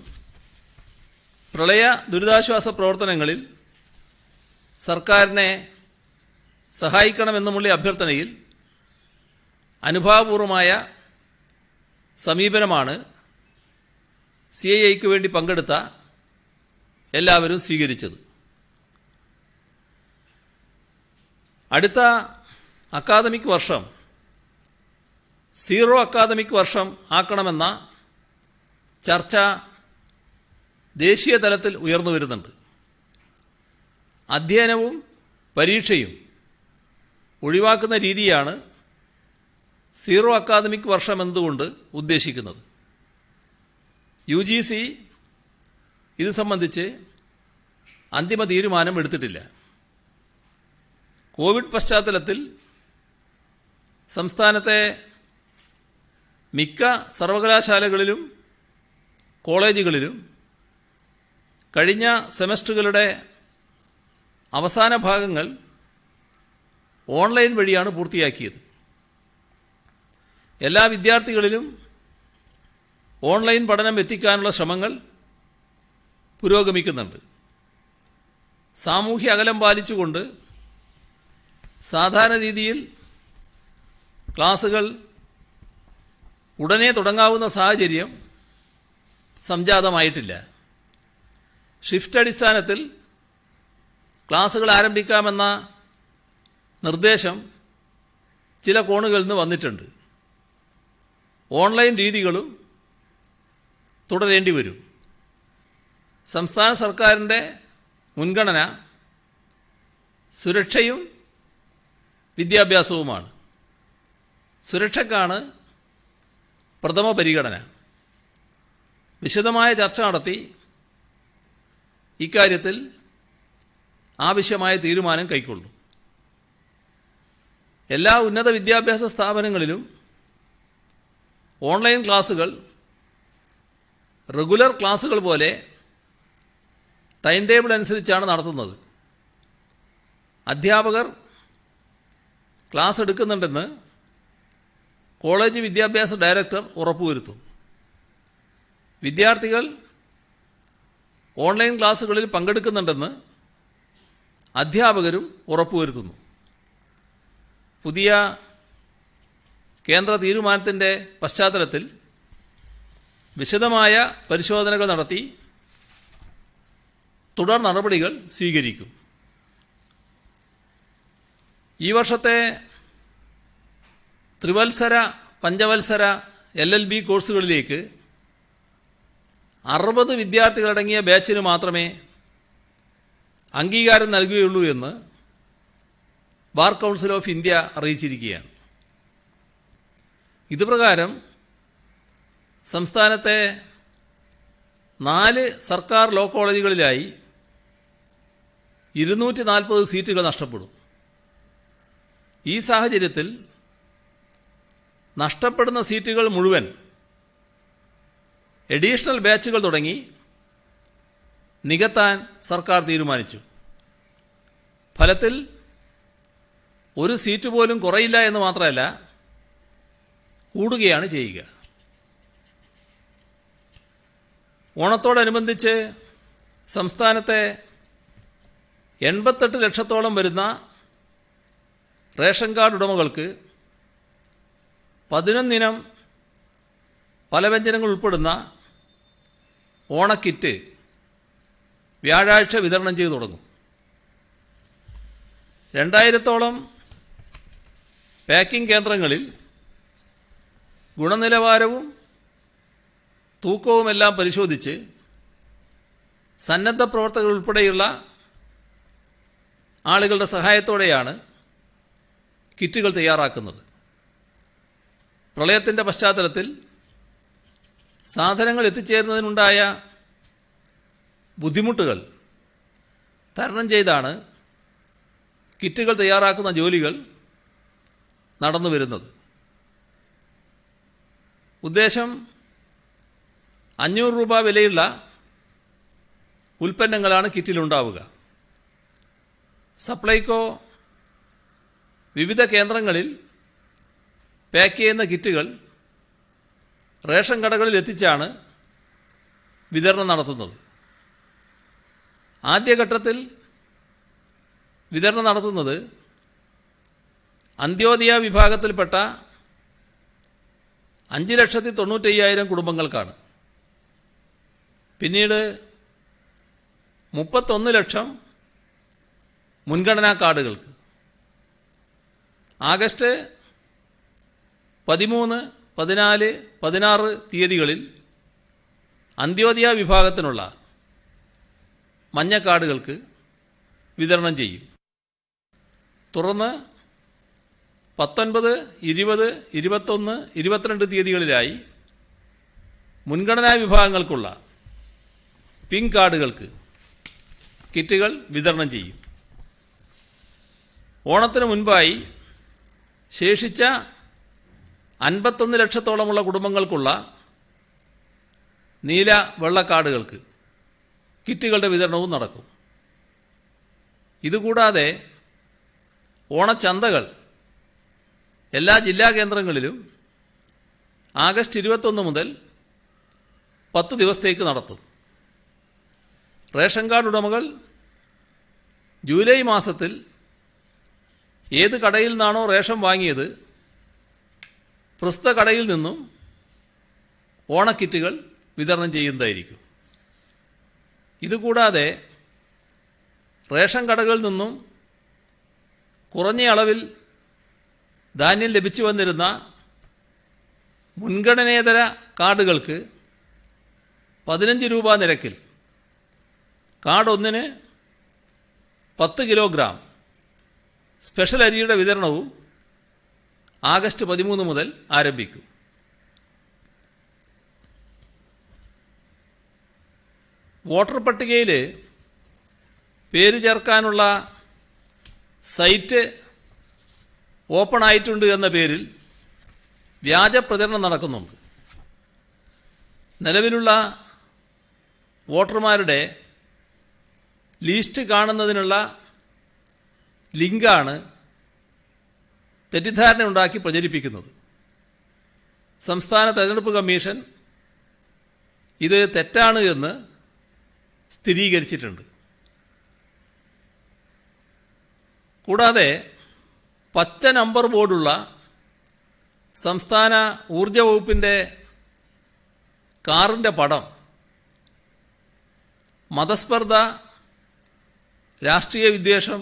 പ്രളയ ദുരിതാശ്വാസ പ്രവർത്തനങ്ങളിൽ സർക്കാരിനെ സഹായിക്കണമെന്നുമുള്ള അഭ്യർത്ഥനയിൽ അനുഭാവപൂർവമായ സമീപനമാണ് CIIക്ക് വേണ്ടി പങ്കെടുത്ത എല്ലാവരും സ്വീകരിച്ചത്. അടുത്ത അക്കാദമിക് വർഷം സീറോ അക്കാദമിക് വർഷം ആക്കണമെന്ന ചർച്ച ദേശീയ തലത്തിൽ ഉയർന്നു വരുന്നുണ്ട്. അധ്യയനവും പരീക്ഷയും ഒഴിവാക്കുന്ന രീതിയാണ് സീറോ അക്കാദമിക് വർഷം എന്നതുകൊണ്ട് ഉദ്ദേശിക്കുന്നത്. UGC ഇത് സംബന്ധിച്ച് അന്തിമ തീരുമാനം എടുത്തിട്ടില്ല. കോവിഡ് പശ്ചാത്തലത്തിൽ സംസ്ഥാനത്തെ മിക്ക സർവകലാശാലകളിലും കോളേജുകളിലും കഴിഞ്ഞ സെമസ്റ്ററുകളുടെ അവസാന ഭാഗങ്ങൾ ഓൺലൈൻ വഴിയാണ് പൂർത്തിയാക്കിയത്. എല്ലാ വിദ്യാർത്ഥികളിലും ഓൺലൈൻ പഠനം എത്തിക്കാനുള്ള ശ്രമങ്ങൾ പുരോഗമിക്കുന്നുണ്ട്. സാമൂഹ്യ അകലം പാലിച്ചുകൊണ്ട് സാധാരണ രീതിയിൽ ക്ലാസുകൾ ഉടനെ തുടങ്ങാവുന്ന സാഹചര്യം സംജാതമായിട്ടില്ല. ഷിഫ്റ്റ് അടിസ്ഥാനത്തിൽ ക്ലാസുകൾ ആരംഭിക്കാമെന്ന നിർദ്ദേശം ചില കോണുകളിൽ നിന്ന് വന്നിട്ടുണ്ട്. ഓൺലൈൻ രീതികളും തുടരേണ്ടി വരും. സംസ്ഥാന സർക്കാരിൻ്റെ മുൻഗണന സുരക്ഷയും വിദ്യാഭ്യാസവുമാണ്. സുരക്ഷയ്ക്കാണ് പ്രഥമ പരിഗണന. വിശദമായ ചർച്ച നടത്തി ഇക്കാര്യത്തിൽ ആവശ്യമായ തീരുമാനം കൈക്കൊള്ളും. എല്ലാ ഉന്നത വിദ്യാഭ്യാസ സ്ഥാപനങ്ങളിലും ഓൺലൈൻ ക്ലാസുകൾ റെഗുലർ ക്ലാസുകൾ പോലെ ടൈം ടേബിൾ അനുസരിച്ചാണ് നടത്തുന്നത്. അധ്യാപകർ ക്ലാസ് എടുക്കുന്നുണ്ടെന്ന് കോളേജ് വിദ്യാഭ്യാസ ഡയറക്ടർ ഉറപ്പുവരുത്തും. വിദ്യാർത്ഥികൾ ഓൺലൈൻ ക്ലാസുകളിൽ പങ്കെടുക്കുന്നുണ്ടെന്ന് അധ്യാപകരും ഉറപ്പുവരുത്തുന്നു. പുതിയ കേന്ദ്ര തീരുമാനത്തിൻ്റെ പശ്ചാത്തലത്തിൽ വിശദമായ പരിശോധനകൾ നടത്തി തുടർ നടപടികൾ സ്വീകരിക്കും. ഈ വർഷത്തെ ത്രിവത്സര പഞ്ചവത്സര LLB കോഴ്സുകളിലേക്ക് 60 വിദ്യാർത്ഥികളടങ്ങിയ ബാച്ചിന് മാത്രമേ അംഗീകാരം നൽകുകയുള്ളൂ എന്ന് ബാർ കൗൺസിൽ ഓഫ് ഇന്ത്യ അറിയിച്ചിരിക്കുകയാണ്. ഇതുപ്രകാരം സംസ്ഥാനത്തെ 4 സർക്കാർ ലോ കോളേജുകളിലായി 240 സീറ്റുകൾ നഷ്ടപ്പെടും. ഈ സാഹചര്യത്തിൽ നഷ്ടപ്പെടുന്ന സീറ്റുകൾ മുഴുവൻ എഡീഷണൽ ബാച്ചുകൾ തുടങ്ങി നികത്താൻ സർക്കാർ തീരുമാനിച്ചു. ഫലത്തിൽ ഒരു സീറ്റ് പോലും കുറയില്ല എന്ന് മാത്രമല്ല, കൂടുകയാണ് ചെയ്യുക. ഓണത്തോടനുബന്ധിച്ച് സംസ്ഥാനത്തെ 88 ലക്ഷത്തോളം വരുന്ന റേഷൻ കാർഡ് ഉടമകൾക്ക് 11 ഇനം പലവ്യഞ്ജനങ്ങൾ ഉൾപ്പെടുന്ന ഓണക്കിറ്റ് വ്യാഴാഴ്ച വിതരണം ചെയ്തു തുടങ്ങും. 2000-ഓളം പാക്കിംഗ് കേന്ദ്രങ്ങളിൽ ഗുണനിലവാരവും തൂക്കവുമെല്ലാം പരിശോധിച്ച് സന്നദ്ധ പ്രവർത്തകർ ഉൾപ്പെടെയുള്ള ആളുകളുടെ സഹായത്തോടെയാണ് കിറ്റുകൾ തയ്യാറാക്കുന്നത്. പ്രളയത്തിൻ്റെ പശ്ചാത്തലത്തിൽ സാധനങ്ങൾ എത്തിച്ചേരുന്നതിനുണ്ടായ ബുദ്ധിമുട്ടുകൾ തരണം ചെയ്താണ് കിറ്റുകൾ തയ്യാറാക്കുന്ന ജോലികൾ നടന്നു വരുന്നത്. ഉദ്ദേശം 500 രൂപ വിലയുള്ള ഉൽപ്പന്നങ്ങളാണ് കിറ്റിലുണ്ടാവുക. സപ്ലൈകോ വിവിധ കേന്ദ്രങ്ങളിൽ പാക്ക് ചെയ്യുന്ന കിറ്റുകൾ റേഷൻ കടകളിൽ എത്തിച്ചാണ് വിതരണം നടത്തുന്നത്. ആദ്യഘട്ടത്തിൽ വിതരണം നടത്തുന്നത് അന്ത്യോദയ വിഭാഗത്തിൽപ്പെട്ട 5,95,000 കുടുംബങ്ങൾക്കാണ്. പിന്നീട് 31 ലക്ഷം മുൻഗണനാ കാർഡുകൾക്ക്. ആഗസ്റ്റ് 13, 14, 16 തീയതികളിൽ അന്ത്യോദയ വിഭാഗത്തിനുള്ള മഞ്ഞ കാർഡുകൾക്ക് വിതരണം ചെയ്യും. തുടർന്ന് 19, 20, 21, 22 തീയതികളിലായി മുൻഗണനാ വിഭാഗങ്ങൾക്കുള്ള പിങ്ക് കാർഡുകൾക്ക് കിറ്റുകൾ വിതരണം ചെയ്യും. ഓണത്തിന് മുൻപായി ശേഷിച്ച 51 ലക്ഷത്തോളമുള്ള കുടുംബങ്ങൾക്കുള്ള നീല വെള്ള കാർഡുകൾക്ക് കിറ്റുകളുടെ വിതരണവും നടക്കും. ഇതുകൂടാതെ ഓണച്ചന്തകൾ എല്ലാ ജില്ലാ കേന്ദ്രങ്ങളിലും ആഗസ്റ്റ് 21 മുതൽ 10 ദിവസത്തേക്ക് നടത്തും. റേഷൻ കാർഡ് ഉടമകൾ ജൂലൈ മാസത്തിൽ ഏത് കടയിൽ നിന്നാണോ റേഷൻ വാങ്ങിയത് പ്രസ്തുത കടയിൽ നിന്നും ഓണക്കിറ്റുകൾ വിതരണം ചെയ്യുന്നതായിരിക്കും. ഇതുകൂടാതെ റേഷൻ കടകളിൽ നിന്നും കുറഞ്ഞ അളവിൽ ധാന്യം ലഭിച്ചു വന്നിരുന്ന മുൻഗണനേതര കാർഡുകൾക്ക് 15 രൂപ നിരക്കിൽ കാർഡ് ഒന്നിന് 10 കിലോഗ്രാം സ്പെഷ്യൽ അരിയുടെ വിതരണവും ആഗസ്റ്റ് 13 മുതൽ ആരംഭിക്കും. വോട്ടർ പട്ടികയിൽ പേര് ചേർക്കാനുള്ള സൈറ്റ് ഓപ്പൺ ആയിട്ടുണ്ട് എന്ന പേരിൽ വ്യാജ പ്രചരണം നടക്കുന്നുണ്ട്. നിലവിലുള്ള വോട്ടർമാരുടെ ലിസ്റ്റ് കാണുന്നതിനുള്ള ലിങ്കാണ് തെറ്റിദ്ധാരണ ഉണ്ടാക്കി പ്രചരിപ്പിക്കുന്നത്. സംസ്ഥാന തെരഞ്ഞെടുപ്പ് കമ്മീഷൻ ഇത് തെറ്റാണ് എന്ന് സ്ഥിരീകരിച്ചിട്ടുണ്ട്. കൂടാതെ പച്ച നമ്പർ ബോർഡുള്ള സംസ്ഥാന ഊർജ വകുപ്പിൻ്റെ കാറിൻ്റെ പടം മതസ്പർദ്ധ, രാഷ്ട്രീയ വിദ്വേഷം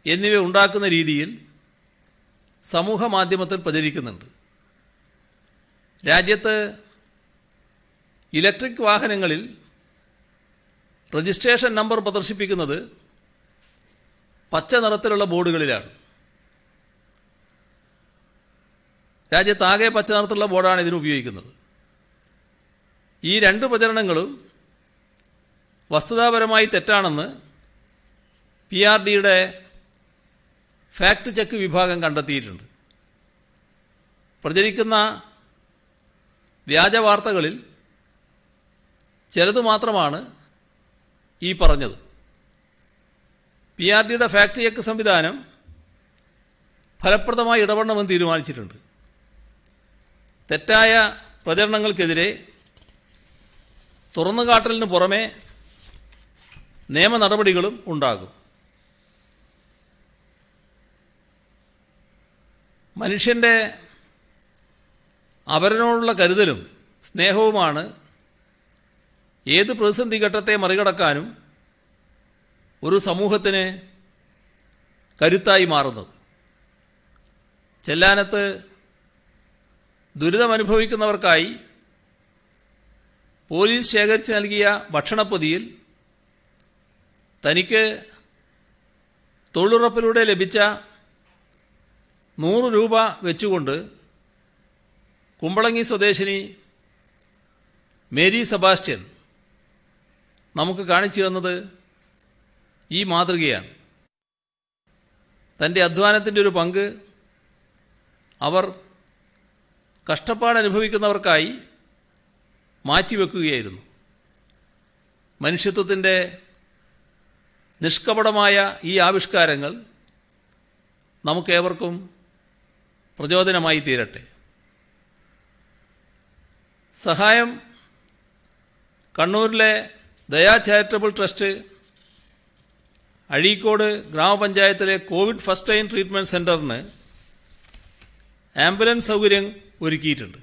എന്നിവ ഉണ്ടാക്കുന്ന രീതിയിൽ സമൂഹ മാധ്യമത്തിൽ പ്രചരിക്കുന്നുണ്ട്. രാജ്യത്ത് ഇലക്ട്രിക് വാഹനങ്ങളിൽ രജിസ്ട്രേഷൻ നമ്പർ പ്രദർശിപ്പിക്കുന്നത് പച്ച നിറത്തിലുള്ള ബോർഡുകളിലാണ്. രാജ്യത്താകെ പച്ച നിറത്തിലുള്ള ബോർഡാണ് ഇതിന് ഉപയോഗിക്കുന്നത്. ഈ രണ്ട് പ്രചരണങ്ങളും വസ്തുതാപരമായി തെറ്റാണെന്ന് PRDയുടെ ഫാക്ട് ചെക്ക് വിഭാഗം കണ്ടെത്തിയിട്ടുണ്ട്. പ്രചരിക്കുന്ന വ്യാജ വാർത്തകളിൽ ചിലത് മാത്രമാണ് ഈ പറഞ്ഞത്. PRDയുടെ ഫാക്ട് ചെക്ക് സംവിധാനം ഫലപ്രദമായി ഇടപെടണമെന്ന് തീരുമാനിച്ചിട്ടുണ്ട്. തെറ്റായ പ്രചരണങ്ങൾക്കെതിരെ തുറന്നുകാട്ടലിന് പുറമെ നിയമ നടപടികളും ഉണ്ടാകും. മനുഷ്യൻ്റെ അവരനോടുള്ള കരുതലും സ്നേഹവുമാണ് ഏത് പ്രതിസന്ധി ഘട്ടത്തെ മറികടക്കാനും ഒരു സമൂഹത്തിന് കരുത്തായി മാറുന്നത്. ചെല്ലാനത്ത് ദുരിതമനുഭവിക്കുന്നവർക്കായി പോലീസ് ശേഖരിച്ച് നൽകിയ ഭക്ഷണപ്പൊതിയിൽ തനിക്ക് തൊഴിലുറപ്പിലൂടെ ലഭിച്ച 100 രൂപ വെച്ചുകൊണ്ട് കുമ്പളങ്ങി സ്വദേശിനി മേരി സെബാസ്റ്റ്യൻ നമുക്ക് കാണിച്ചു തന്നത് ഈ മാതൃകയാണ്. തൻ്റെ അധ്വാനത്തിൻ്റെ ഒരു പങ്ക് അവർ കഷ്ടപ്പാടനുഭവിക്കുന്നവർക്കായി മാറ്റിവെക്കുകയായിരുന്നു. മനുഷ്യത്വത്തിൻ്റെ നിഷ്കപടമായ ഈ ആവിഷ്കാരങ്ങൾ നമുക്കേവർക്കും പ്രചോദനമായി തീരട്ടെ. സഹായം കണ്ണൂരിലെ ദയാ ചാരിറ്റബിൾ ട്രസ്റ്റ് അഴീക്കോട് ഗ്രാമപഞ്ചായത്തിലെ കോവിഡ് ഫസ്റ്റ് ലൈൻ ട്രീറ്റ്മെൻറ്റ് സെൻ്ററിന് ആംബുലൻസ് സൗകര്യം ഒരുക്കിയിട്ടുണ്ട്.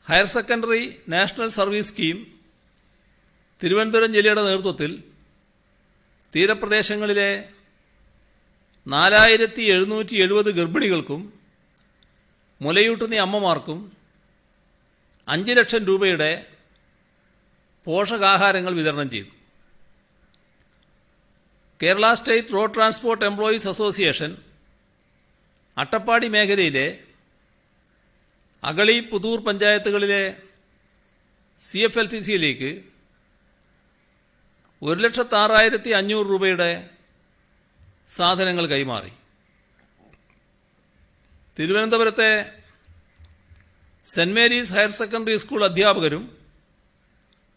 Higher secondary national service scheme Thiruvananthapuram ജില്ലയുടെ നേതൃത്വത്തിൽ തീരപ്രദേശങ്ങളിലെ 4770 ഗർഭിണികൾക്കും മുലയൂട്ടുന്ന അമ്മമാർക്കും 5 ലക്ഷം രൂപയുടെ പോഷകാഹാരങ്ങൾ വിതരണം ചെയ്തു. Kerala state road transport employees association Attappadi മേഖലയിലെ അഗളി പുതൂർ പഞ്ചായത്തുകളിലെ CFLTCയിലേക്ക് 1,06,500 രൂപയുടെ സാധനങ്ങൾ കൈമാറി. തിരുവനന്തപുരത്തെ Saint Mary's higher secondary school അധ്യാപകരും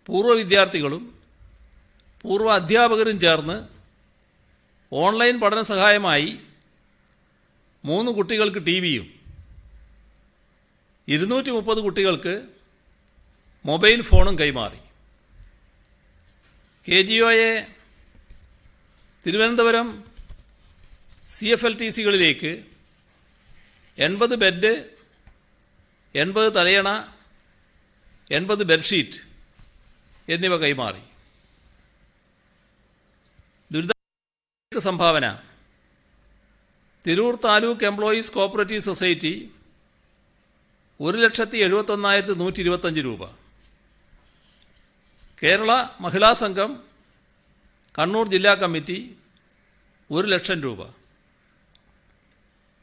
പൂർവ്വ വിദ്യാർത്ഥികളും പൂർവ്വ അധ്യാപകരും ചേർന്ന് ഓൺലൈൻ പഠന സഹായമായി 3 കുട്ടികൾക്ക് ടിവിയും 230 കുട്ടികൾക്ക് മൊബൈൽ ഫോണും കൈമാറി. KGOയെ തിരുവനന്തപുരം CFLTCകളിലേക്ക് 80 ബെഡ്, 80 തലയണ, 80 ബെഡ്ഷീറ്റ് എന്നിവ കൈമാറി. ദുരിതാശ്വാസ സംഭാവന Tirur taluk employees cooperative society 1,71,125 രൂപ. കേരള മഹിളാ സംഘം കണ്ണൂർ ജില്ലാ കമ്മിറ്റി 1 ലക്ഷം രൂപ.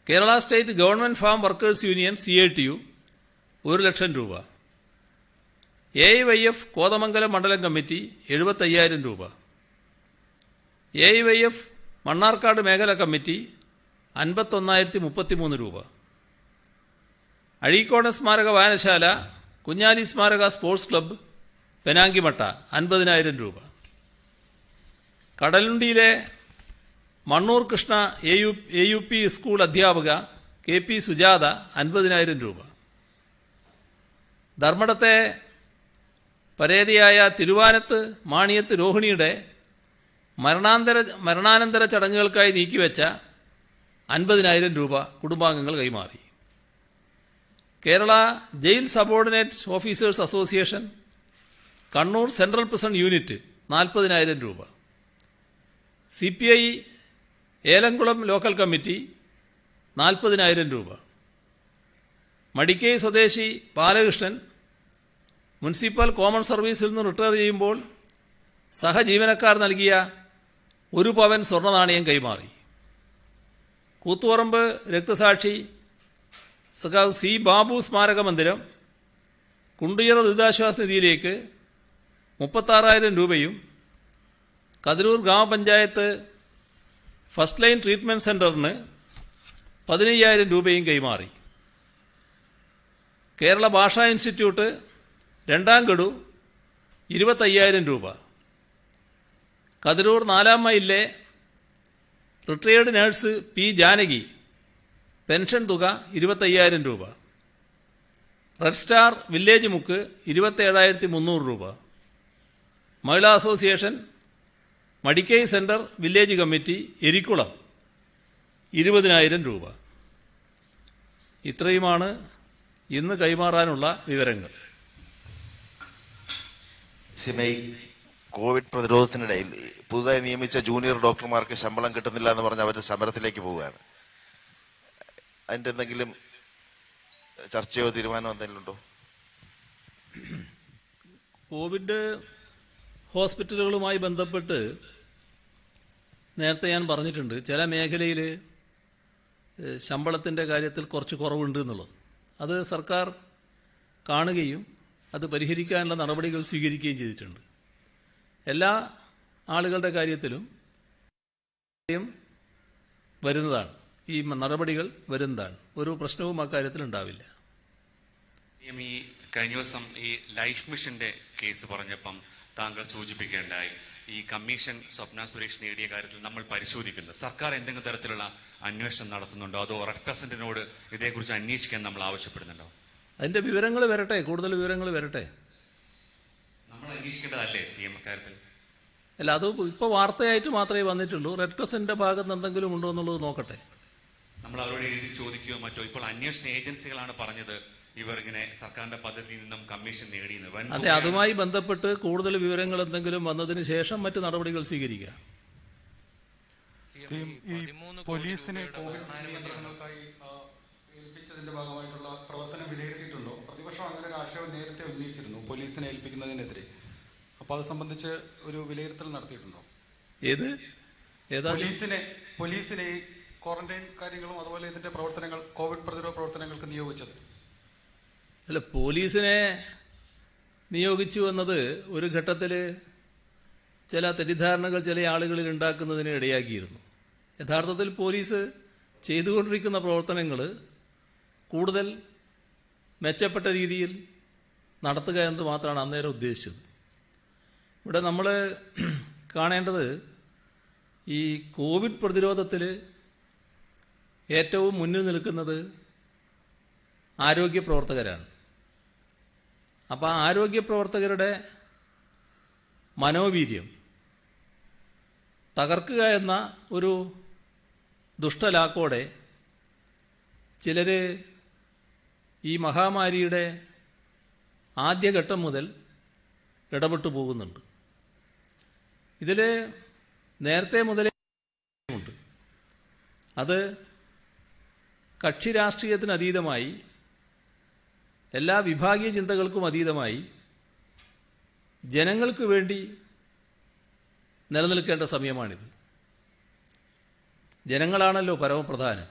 Kerala state government farm workers union CITU 1 ലക്ഷം രൂപ. AIYF കോതമംഗലം മണ്ഡലം കമ്മിറ്റി 75,000 രൂപ. AIYF മണ്ണാർക്കാട് മേഖല കമ്മിറ്റി 51,033 രൂപ. അഴീക്കോട് സ്മാരക വായനശാല കുഞ്ഞാലി സ്മാരക സ്പോർട്സ് ക്ലബ്ബ് പെനാങ്കിമട്ട 50,000 രൂപ. കടലുണ്ടിയിലെ മണ്ണൂർ കൃഷ്ണ AUP സ്കൂൾ അധ്യാപക KP സുജാത 50,000 രൂപ. ധർമ്മടത്തെ പരേതയായ തിരുവാനത്ത് മാണിയത്ത് രോഹിണിയുടെ മരണാനന്തര ചടങ്ങുകൾക്കായി നീക്കിവെച്ച 50,000 രൂപ കുടുംബാംഗങ്ങൾ കൈമാറി. Kerala jail subordinate officers association Kannur central prison unit 40,000 രൂപ. CPI ഏലംകുളം ലോക്കൽ കമ്മിറ്റി 40,000 രൂപ. മടിക്കൈ സ്വദേശി ബാലകൃഷ്ണൻ മുനിസിപ്പൽ കോമൺ സർവീസിൽ നിന്ന് റിട്ടയർ ചെയ്യുമ്പോൾ സഹജീവനക്കാർ നൽകിയ 1 പവൻ സ്വർണ്ണനാണയം കൈമാറി. കൂത്തുപറമ്പ് രക്തസാക്ഷി സഖാവ് സി ബാബു സ്മാരക മന്ദിരം കുണ്ടുയറ ദുരിതാശ്വാസ നിധിയിലേക്ക് 36,000 രൂപയും കതിരൂർ ഗ്രാമപഞ്ചായത്ത് ഫസ്റ്റ് ലൈൻ ട്രീറ്റ്മെൻറ്റ് സെൻ്ററിന് 15,000 രൂപയും കൈമാറി. കേരള ഭാഷാ ഇൻസ്റ്റിറ്റ്യൂട്ട് 2ാം ഗഡു 25,000 രൂപ. കതിരൂർ 4ാം മൈലിലെ retired nurse P Janaki pension തുക 25,000 രൂപ. റെഡ് സ്റ്റാർ വില്ലേജ് മുക്ക് 27,300 രൂപ. Mahila association Madikkai centre village committee Erikkulam 20,000 രൂപ. ഇത്രയുമാണ് ഇന്ന് കൈമാറാനുള്ള വിവരങ്ങൾ. സിമൈ കോവിഡ് പ്രതിരോധത്തിനിടയിൽ പുതുതായി നിയമിച്ച ജൂനിയർ ഡോക്ടർമാർക്ക് ശമ്പളം കിട്ടുന്നില്ല എന്ന് പറഞ്ഞ് അവർ സമരത്തിലേക്ക് പോവുകയാണ്. അതിൻ്റെ എന്തെങ്കിലും ചർച്ചയോ തീരുമാനമോ എന്തെങ്കിലും ഉണ്ടോ? കോവിഡ് ഹോസ്പിറ്റലുകളുമായി ബന്ധപ്പെട്ട് നേരത്തെ ഞാൻ പറഞ്ഞിട്ടുണ്ട്, ചില മേഖലയിൽ ശമ്പളത്തിൻ്റെ കാര്യത്തിൽ കുറച്ച് കുറവുണ്ട് എന്നുള്ളത്. അത് സർക്കാർ കാണുകയും അത് പരിഹരിക്കാനുള്ള നടപടികൾ സ്വീകരിക്കുകയും ചെയ്തിട്ടുണ്ട്. എല്ലാ ആളുകളുടെ കാര്യത്തിലും വരുന്നതാണ്, ഈ നടപടികൾ വരുന്നതാണ്. ഒരു പ്രശ്നവും അക്കാര്യത്തിൽ ഉണ്ടാവില്ല. ഈ കഴിഞ്ഞ ദിവസം ഈ ലൈഫ് മിഷന്റെ കേസ് പറഞ്ഞപ്പം താങ്കൾ സൂചിപ്പിക്കേണ്ടായി ഈ കമ്മീഷൻ സ്വപ്ന സുരേഷ് നേടിയ കാര്യത്തിൽ നമ്മൾ പരിശോധിക്കുന്നത് സർക്കാർ എന്തെങ്കിലും തരത്തിലുള്ള അന്വേഷണം നടത്തുന്നുണ്ടോ, അതോ റെഡ് ക്രസന്റിനോട് ഇതേക്കുറിച്ച് അന്വേഷിക്കാൻ നമ്മൾ ആവശ്യപ്പെടുന്നുണ്ടോ? അതിന്റെ വിവരങ്ങൾ വരട്ടെ, കൂടുതൽ വിവരങ്ങൾ വരട്ടെ. നമ്മൾ അന്വേഷിക്കേണ്ടതല്ലേ CM കാര്യത്തിൽ? അല്ല, അത് ഇപ്പോൾ വാർത്തയായിട്ട് മാത്രമേ വന്നിട്ടുള്ളൂ. റെഡ് ക്രസന്റിന്റെ ഭാഗത്ത് എന്തെങ്കിലും ഉണ്ടോ എന്നുള്ളത് നോക്കട്ടെ. നമ്മൾ അവരോട് എഴുതി ചോദിക്കുകയോ മറ്റോ? ഇപ്പോൾ അന്വേഷണ ഏജൻസികളാണ് പറഞ്ഞത് ഇവർ ഇങ്ങനെ സർക്കാരിന്റെ പദ്ധതിയിൽ നിന്നും കമ്മീഷൻ നേടിയെന്ന്. അതെ, അതുമായി ബന്ധപ്പെട്ട് കൂടുതൽ വിവരങ്ങൾ എന്തെങ്കിലും വന്നതിന് ശേഷം മറ്റ് നടപടികൾ സ്വീകരിക്കുക. പോലീസിനെ കോവിഡ് നിയന്ത്രണങ്ങൾക്കായി ഏൽപ്പിച്ചതിന്റെ ഭാഗമായിട്ടുള്ള പ്രവർത്തനം വിലയിരുത്തിയിട്ടുണ്ടോ? പ്രതിപക്ഷം അങ്ങനെ ഒരു ആശയം നേരത്തെ ഉന്നയിച്ചിരുന്നു പോലീസിനെ ഏൽപ്പിക്കുന്നതിനെതിരെ. അപ്പോൾ അത് സംബന്ധിച്ച് ഒരു വിലയിരുത്തൽ നടത്തിയിട്ടുണ്ടോ? പോലീസിനെ ഈ ക്വാറന്റൈൻ കാര്യങ്ങളും അതുപോലെ ഇതിന്റെ പ്രവർത്തനങ്ങൾ കോവിഡ് പ്രതിരോധ പ്രവർത്തനങ്ങൾക്ക് നിയോഗിച്ചത്? അല്ല, പോലീസിനെ നിയോഗിച്ചു എന്നത് ഒരു ഘട്ടത്തിൽ ചില തെറ്റിദ്ധാരണകൾ ചില ആളുകളിൽ ഉണ്ടാക്കുന്നതിന് ഇടയാക്കിയിരുന്നു. യഥാർത്ഥത്തിൽ പോലീസ് ചെയ്തുകൊണ്ടിരിക്കുന്ന പ്രവർത്തനങ്ങൾ കൂടുതൽ മെച്ചപ്പെട്ട രീതിയിൽ നടത്തുക എന്ന് മാത്രമാണ് അന്നേരം ഉദ്ദേശിച്ചത്. ഇവിടെ നമ്മൾ കാണേണ്ടത് ഈ കോവിഡ് പ്രതിരോധത്തിൽ ഏറ്റവും മുന്നിൽ നിൽക്കുന്നത് ആരോഗ്യ പ്രവർത്തകരാണ്. അപ്പോൾ ആ ആരോഗ്യ പ്രവർത്തകരുടെ മനോവീര്യം തകർക്കുക എന്ന ഒരു ദുഷ്ടലാക്കോടെ ചിലർ ഈ മഹാമാരിയുടെ ആദ്യഘട്ടം മുതൽ ഇടപെട്ടു പോകുന്നുണ്ട്. ഇതിൽ നേരത്തെ മുതലേ ഉണ്ട്. അത് കക്ഷി രാഷ്ട്രീയത്തിന് അതീതമായി എല്ലാ വിഭാഗീയ ചിന്തകൾക്കും അതീതമായി ജനങ്ങൾക്ക് വേണ്ടി നിലനിൽക്കേണ്ട സമയമാണിത്. ജനങ്ങളാണല്ലോ പരമപ്രധാനം.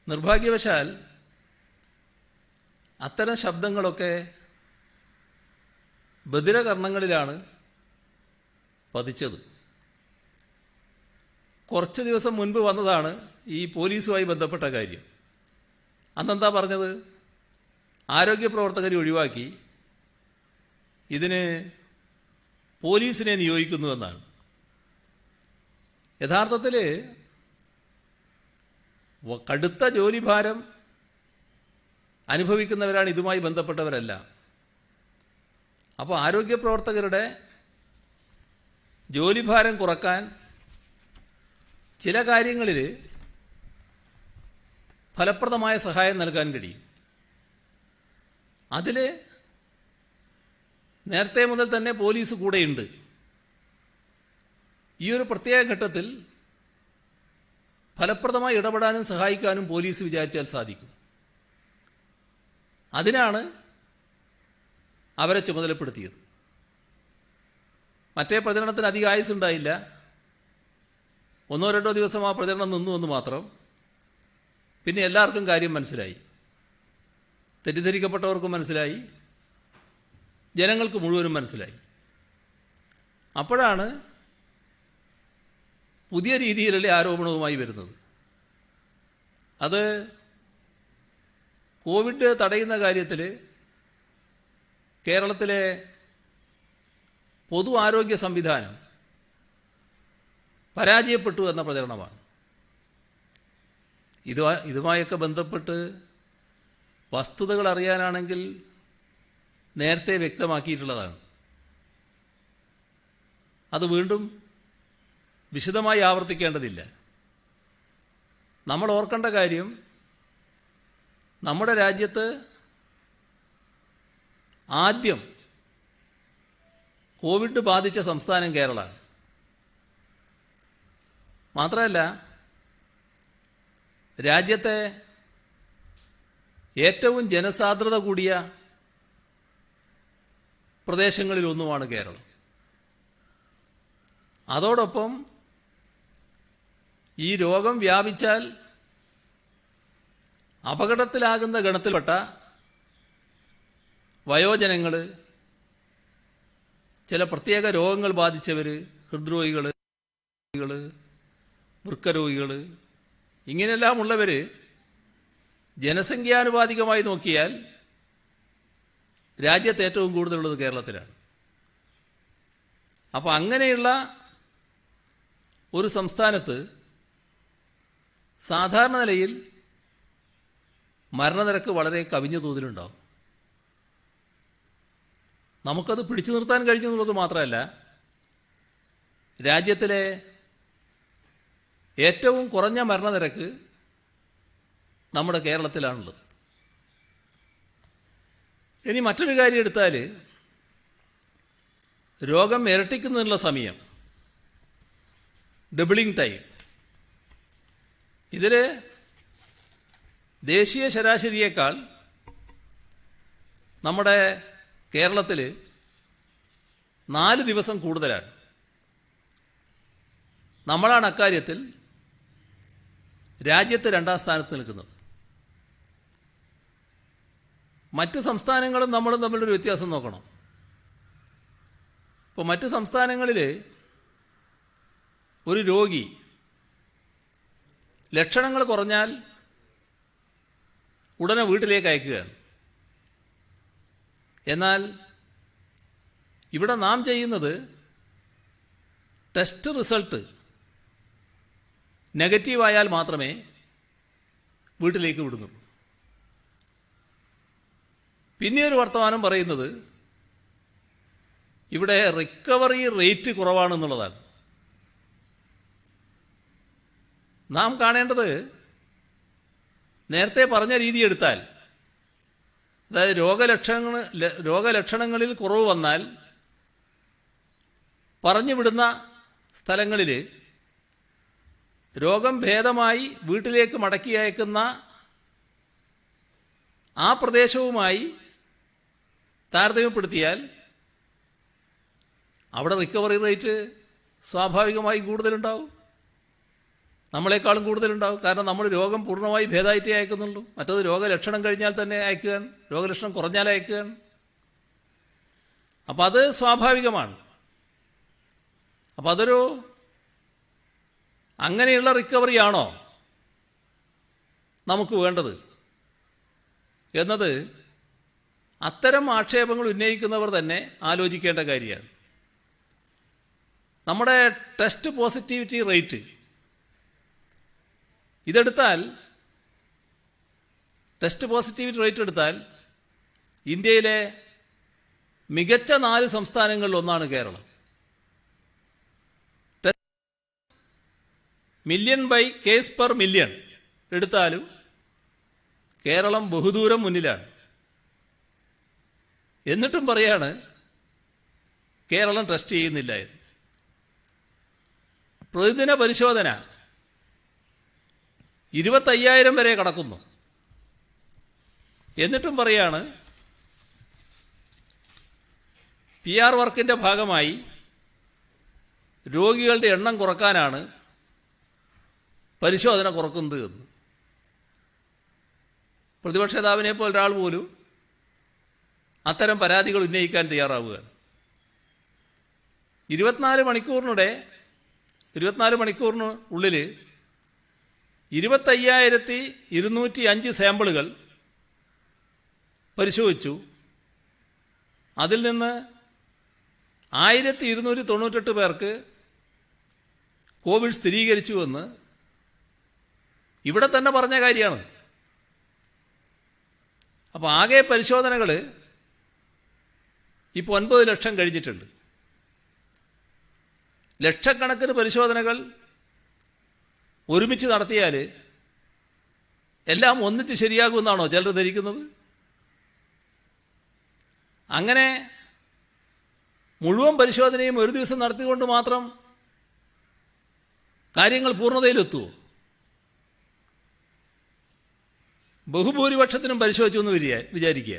നിർഭാഗ്യവശാൽ അത്തരം ശബ്ദങ്ങളൊക്കെ ബധിരകർണങ്ങളിലാണ് പതിച്ചത്. കുറച്ച് ദിവസം മുൻപ് വന്നതാണ് ഈ പോലീസുമായി ബന്ധപ്പെട്ട കാര്യം. അന്നെന്താ പറഞ്ഞത്? ആരോഗ്യ പ്രവർത്തകരെ ഒഴിവാക്കി ഇതിന് പോലീസിനെ നിയോഗിക്കുന്നുവെന്നാണ്. യഥാർത്ഥത്തിൽ കടുത്ത ജോലിഭാരം അനുഭവിക്കുന്നവരാണ് ഇതുമായി ബന്ധപ്പെട്ടവരല്ല. അപ്പോൾ ആരോഗ്യ പ്രവർത്തകരുടെ ജോലിഭാരം കുറക്കാൻ ചില കാര്യങ്ങളിൽ ഫലപ്രദമായ സഹായം നൽകാൻ കഴിയും. അതിൽ നേരത്തെ മുതൽ തന്നെ പോലീസ് കൂടെയുണ്ട്. ഈ ഒരു പ്രത്യേക ഘട്ടത്തിൽ ഫലപ്രദമായി ഇടപെടാനും സഹായിക്കാനും പോലീസ് വിചാരിച്ചാൽ സാധിക്കും. അതിനാണ് അവരെ ചുമതലപ്പെടുത്തിയത്. മറ്റേ പ്രചരണത്തിന് അധികം ആയുസ്സുണ്ടായില്ല. 1-2 ദിവസം ആ പ്രചരണം നിന്നു എന്ന് മാത്രം. പിന്നെ എല്ലാവർക്കും കാര്യം മനസ്സിലായി, തെറ്റിദ്ധരിക്കപ്പെട്ടവർക്കും മനസ്സിലായി, ജനങ്ങൾക്ക് മുഴുവനും മനസ്സിലായി. അപ്പോഴാണ് പുതിയ രീതിയിലുള്ള ആരോപണവുമായി വരുന്നത്. അത് കോവിഡ് തടയുന്ന കാര്യത്തിൽ കേരളത്തിലെ പൊതു ആരോഗ്യ സംവിധാനം പരാജയപ്പെട്ടു എന്ന പ്രചരണമാണ്. ഇതുമായൊക്കെ ബന്ധപ്പെട്ട് വസ്തുതകൾ അറിയാനാണെങ്കിൽ നേരത്തെ വ്യക്തമാക്കിയിട്ടുള്ളതാണ്. അത് വീണ്ടും വിശദമായി ആവർത്തിക്കേണ്ടതില്ല. നമ്മൾ ഓർക്കേണ്ട കാര്യം, നമ്മുടെ രാജ്യത്ത് ആദ്യം കോവിഡ് ബാധിച്ച സംസ്ഥാനം കേരളമാണ്. മാത്രമല്ല, രാജ്യത്തെ ഏറ്റവും ജനസാന്ദ്രത കൂടിയ പ്രദേശങ്ങളിലൊന്നുമാണ് കേരളം. അതോടൊപ്പം ഈ രോഗം വ്യാപിച്ചാൽ അപകടത്തിലാകുന്ന ഗണത്തിൽപ്പെട്ട വയോജനങ്ങൾ, ചില പ്രത്യേക രോഗങ്ങൾ ബാധിച്ചവർ, ഹൃദ്രോഗികൾ, വൃക്കരോഗികൾ, ഇങ്ങനെയെല്ലാം ഉള്ളവർ ജനസംഖ്യാനുപാതികമായി നോക്കിയാൽ രാജ്യത്ത് ഏറ്റവും കൂടുതലുള്ളത് കേരളത്തിലാണ്. അപ്പോൾ അങ്ങനെയുള്ള ഒരു സംസ്ഥാനത്ത് സാധാരണ നിലയിൽ മരണനിരക്ക് വളരെ കവിഞ്ഞ തോതിലുണ്ടാവും. നമുക്കത് പിടിച്ചു നിർത്താൻ കഴിഞ്ഞു എന്നുള്ളത് മാത്രമല്ല, രാജ്യത്തിലെ ഏറ്റവും കുറഞ്ഞ മരണനിരക്ക് നമ്മുടെ കേരളത്തിലാണുള്ളത്. ഇനി മറ്റൊരു കാര്യം എടുത്താൽ, രോഗം ഇരട്ടിക്കുന്നതിനുള്ള സമയം, ഡബിളിംഗ് ടൈം, ഇതിൽ ദേശീയ ശരാശരിയേക്കാൾ നമ്മുടെ കേരളത്തിൽ 4 ദിവസം കൂടുതലാണ്. നമ്മളാണ് അക്കാര്യത്തിൽ രാജ്യത്ത് 2ാം സ്ഥാനത്ത് നിൽക്കുന്നത്. മറ്റ് സംസ്ഥാനങ്ങളും നമ്മളും തമ്മിലൊരു വ്യത്യാസം നോക്കണം. ഇപ്പോൾ മറ്റ് സംസ്ഥാനങ്ങളിൽ ഒരു രോഗി ലക്ഷണങ്ങൾ കുറഞ്ഞാൽ ഉടനെ വീട്ടിലേക്ക് അയക്കുകയാണ്. എന്നാൽ ഇവിടെ നാം ചെയ്യുന്നത് ടെസ്റ്റ് റിസൾട്ട് നെഗറ്റീവായാൽ മാത്രമേ വീട്ടിലേക്ക് വിടുന്നുള്ളൂ. പിന്നെ ഒരു വർത്തമാനം പറയുന്നത് ഇവിടെ റിക്കവറി റേറ്റ് കുറവാണെന്നുള്ളതാണ്. നാം കാണേണ്ടത്, നേരത്തെ പറഞ്ഞ രീതി എടുത്താൽ, അതായത് രോഗലക്ഷണങ്ങളിൽ കുറവ് വന്നാൽ പറഞ്ഞു വിടുന്ന സ്ഥലങ്ങളിൽ രോഗം ഭേദമായി വീട്ടിലേക്ക് മടക്കി അയക്കുന്ന ആ പ്രദേശവുമായി താരതമ്യപ്പെടുത്തിയാൽ അവിടെ റിക്കവറി റേറ്റ് സ്വാഭാവികമായി കൂടുതലുണ്ടാവും, നമ്മളെക്കാളും കൂടുതലുണ്ടാവും. കാരണം നമ്മൾ രോഗം പൂർണ്ണമായി ഭേദമായിട്ടേ അയക്കുന്നുള്ളൂ. മറ്റത് രോഗലക്ഷണം കഴിഞ്ഞാൽ തന്നെ അയക്കുകയാണ്, രോഗലക്ഷണം കുറഞ്ഞാൽ അയക്കുകയാണ്. അപ്പം അത് സ്വാഭാവികമാണ്. അപ്പം അതൊരു അങ്ങനെയുള്ള റിക്കവറി ആണോ നമുക്ക് വേണ്ടത് എന്നത് അത്തരം ആക്ഷേപങ്ങൾ ഉന്നയിക്കുന്നവർ തന്നെ ആലോചിക്കേണ്ട കാര്യമാണ്. നമ്മുടെ ടെസ്റ്റ് പോസിറ്റിവിറ്റി റേറ്റ് ഇതെടുത്താൽ, ടെസ്റ്റ് പോസിറ്റിവിറ്റി റേറ്റ് എടുത്താൽ ഇന്ത്യയിലെ മികച്ച 4 സംസ്ഥാനങ്ങളിലൊന്നാണ് Kerala. Million by case per million എടുത്താലും കേരളം ബഹുദൂരം മുന്നിലാണ്. എന്നിട്ടും പറയാണ് കേരളം ടെസ്റ്റ് ചെയ്യുന്നില്ല എന്ന്. പ്രതിദിന പരിശോധന 25,000 വരെ കടക്കുന്നു. എന്നിട്ടും പറയാണ് PR വർക്കിൻ്റെ ഭാഗമായി രോഗികളുടെ എണ്ണം കുറക്കാനാണ് പരിശോധന കുറക്കുന്നത് എന്ന്. പ്രതിപക്ഷ നേതാവിനെ പോലെ ഒരാൾ പോലും അത്തരം പരാതികൾ ഉന്നയിക്കാൻ തയ്യാറാവുകയാണ്. 24 മണിക്കൂറിനുള്ളിൽ 25,205 സാമ്പിളുകൾ പരിശോധിച്ചു. അതിൽ നിന്ന് 1,298 പേർക്ക് കോവിഡ് സ്ഥിരീകരിച്ചുവെന്ന് ഇവിടെ തന്നെ പറഞ്ഞ കാര്യമാണ്. അപ്പോൾ ആകെ പരിശോധനകൾ ഇപ്പോൾ 9 ലക്ഷം കഴിഞ്ഞിട്ടുണ്ട്. ലക്ഷക്കണക്കിന് പരിശോധനകൾ ഒരുമിച്ച് നടത്തിയാൽ എല്ലാം ഒന്നിച്ച് ശരിയാകുമെന്നാണോ ചിലർ ധരിക്കുന്നത്? അങ്ങനെ മുഴുവൻ പരിശോധനയും ഒരു ദിവസം നടത്തിക്കൊണ്ട് മാത്രം കാര്യങ്ങൾ പൂർണ്ണതയിലെത്തുമോ? ബഹുഭൂരിപക്ഷത്തിനും പരിശോധിച്ചു എന്ന് വിചാരിക്കുക.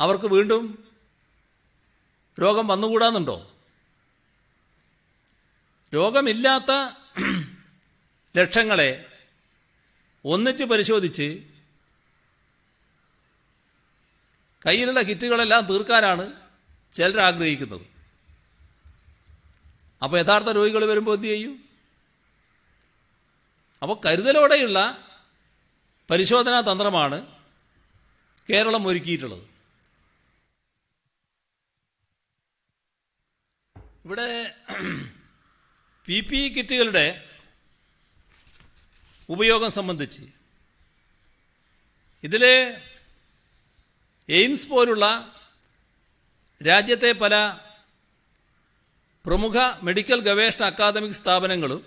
അവർക്ക് വീണ്ടും രോഗം വന്നുകൂടാന്നുണ്ടോ? രോഗമില്ലാത്ത ലക്ഷങ്ങളെ ഒന്നിച്ച് പരിശോധിച്ച് കയ്യിലുള്ള കിറ്റുകളെല്ലാം തീർക്കാനാണ് ചിലർ ആഗ്രഹിക്കുന്നത്. അപ്പോൾ യഥാർത്ഥ രോഗികൾ വരുമ്പോൾ എന്ത് ചെയ്യും? അപ്പോൾ കരുതലോടെയുള്ള പരിശോധനാ തന്ത്രമാണ് കേരളം ഒരുക്കിയിട്ടുള്ളത്. ഇവിടെ PPE കിറ്റുകളുടെ ഉപയോഗം സംബന്ധിച്ച് ഇതിൽ എയിംസ് പോലുള്ള രാജ്യത്തെ പല പ്രമുഖ മെഡിക്കൽ ഗവേഷണ അക്കാദമിക് സ്ഥാപനങ്ങളും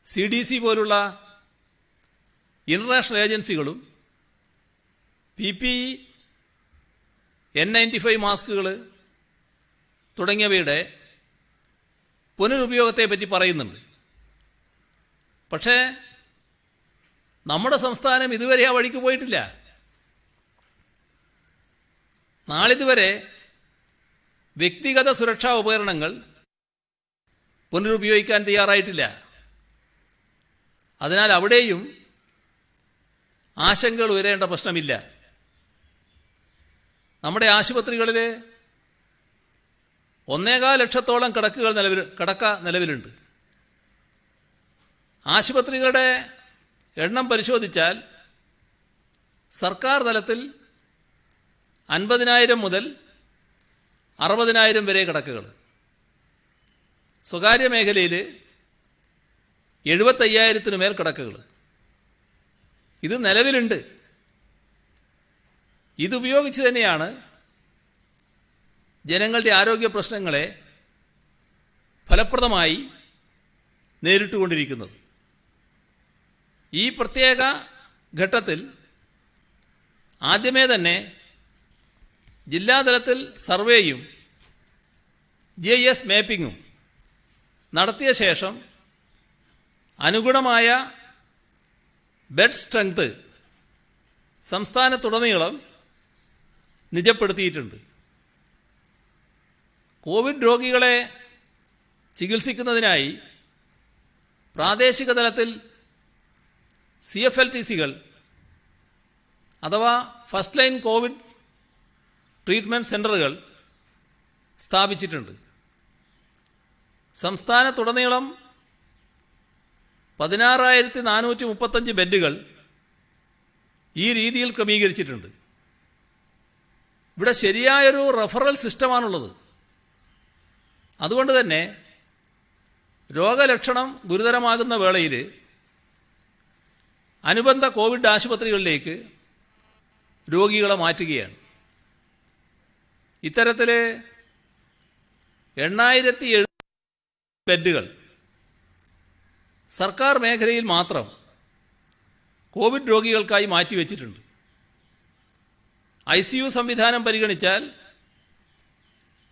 CDC പോലുള്ള ഇന്റർനാഷണൽ ഏജൻസികളും PPE, N95 മാസ്കുകൾ തുടങ്ങിയവയുടെ പുനരുപയോഗത്തെപ്പറ്റി പറയുന്നുണ്ട്. പക്ഷേ നമ്മുടെ സംസ്ഥാനം ഇതുവരെ ആ വഴിക്ക് പോയിട്ടില്ല. നാളിതുവരെ വ്യക്തിഗത സുരക്ഷാ ഉപകരണങ്ങൾ പുനരുപയോഗിക്കാൻ തയ്യാറായിട്ടില്ല. അതിനാൽ അവിടെയും ആശങ്കകൾ ഉയരേണ്ട പ്രശ്നമില്ല. നമ്മുടെ ആശുപത്രികളിൽ 1.25 ലക്ഷത്തോളം കിടക്ക നിലവിലുണ്ട്. ആശുപത്രികളുടെ എണ്ണം പരിശോധിച്ചാൽ സർക്കാർ തലത്തിൽ 50,000 മുതൽ 60,000 വരെ കിടക്കകൾ, സ്വകാര്യ മേഖലയിൽ 75,000 മേൽ കിടക്കകൾ. ഇത് നിലവിലുണ്ട്. ഇതുപയോഗിച്ച് തന്നെയാണ് ജനങ്ങളുടെ ആരോഗ്യ പ്രശ്നങ്ങളെ ഫലപ്രദമായി നേരിട്ടുകൊണ്ടിരിക്കുന്നത്. ഈ പ്രത്യേക ഘട്ടത്തിൽ ആദ്യമേ തന്നെ ജില്ലാതലത്തിൽ സർവേയും GIS മാപ്പിങ്ങും നടത്തിയ ശേഷം അനുഗുണമായ ബെഡ് സ്ട്രെങ്ത് സംസ്ഥാനത്തുടനീളം നിജപ്പെടുത്തിയിട്ടുണ്ട്. കോവിഡ് രോഗികളെ ചികിത്സിക്കുന്നതിനായി പ്രാദേശിക തലത്തിൽ CFLTCകൾ അഥവാ ഫസ്റ്റ് ലൈൻ കോവിഡ് ട്രീറ്റ്മെൻറ്റ് സെൻ്ററുകൾ സ്ഥാപിച്ചിട്ടുണ്ട്. സംസ്ഥാനത്തുടനീളം 16,435 ബെഡുകൾ ഈ രീതിയിൽ ക്രമീകരിച്ചിട്ടുണ്ട്. ഇവിടെ ശരിയായൊരു റഫറൽ സിസ്റ്റമാണുള്ളത്. അതുകൊണ്ട് തന്നെ രോഗലക്ഷണം ഗുരുതരമാകുന്ന വേളയിൽ അനുബന്ധ കോവിഡ് ആശുപത്രികളിലേക്ക് രോഗികളെ മാറ്റുകയാണ്. ഇത്തരത്തിൽ 8,070 ബെഡുകൾ സർക്കാർ മേഖലയിൽ മാത്രം കോവിഡ് രോഗികൾക്കായി മാറ്റിവെച്ചിട്ടുണ്ട്. ICU സംവിധാനം പരിഗണിച്ചാൽ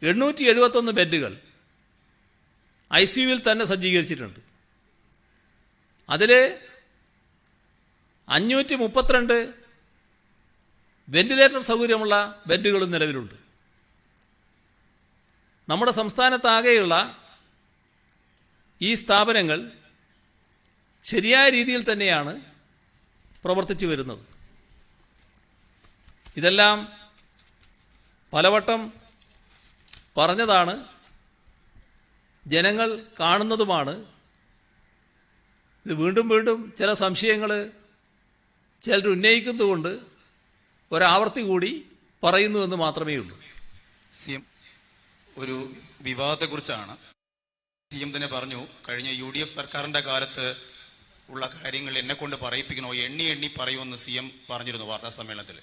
871 ബെഡുകൾ ICUവിൽ തന്നെ സജ്ജീകരിച്ചിട്ടുണ്ട്. അതിൽ 532 വെന്റിലേറ്റർ സൗകര്യമുള്ള ബെഡുകളും നിലവിലുണ്ട്. നമ്മുടെ സംസ്ഥാനത്താകെയുള്ള ഈ സ്ഥാപനങ്ങൾ ശരിയായ രീതിയിൽ തന്നെയാണ് പ്രവർത്തിച്ചു വരുന്നത്. ഇതെല്ലാം പലവട്ടം പറഞ്ഞതാണ്, ജനങ്ങൾ കാണുന്നതുമാണ്. ഇത് വീണ്ടും വീണ്ടും ചില സംശയങ്ങൾ ചിലർ ഉന്നയിക്കുന്നതുകൊണ്ട് ഒരാവർത്തി കൂടി പറയുന്നുവെന്ന് മാത്രമേ ഉള്ളൂ. CM ഒരു വിവാദത്തെക്കുറിച്ചാണ്. CM തന്നെ പറഞ്ഞു, കഴിഞ്ഞ UDF സർക്കാരിൻ്റെ കാലത്ത് ഉള്ള കാര്യങ്ങൾ എന്നെ കൊണ്ട് പറയിപ്പിക്കണോ, എണ്ണി എണ്ണി പറയുമെന്ന് CM പറഞ്ഞിരുന്നു വാർത്താ സമ്മേളനത്തിൽ.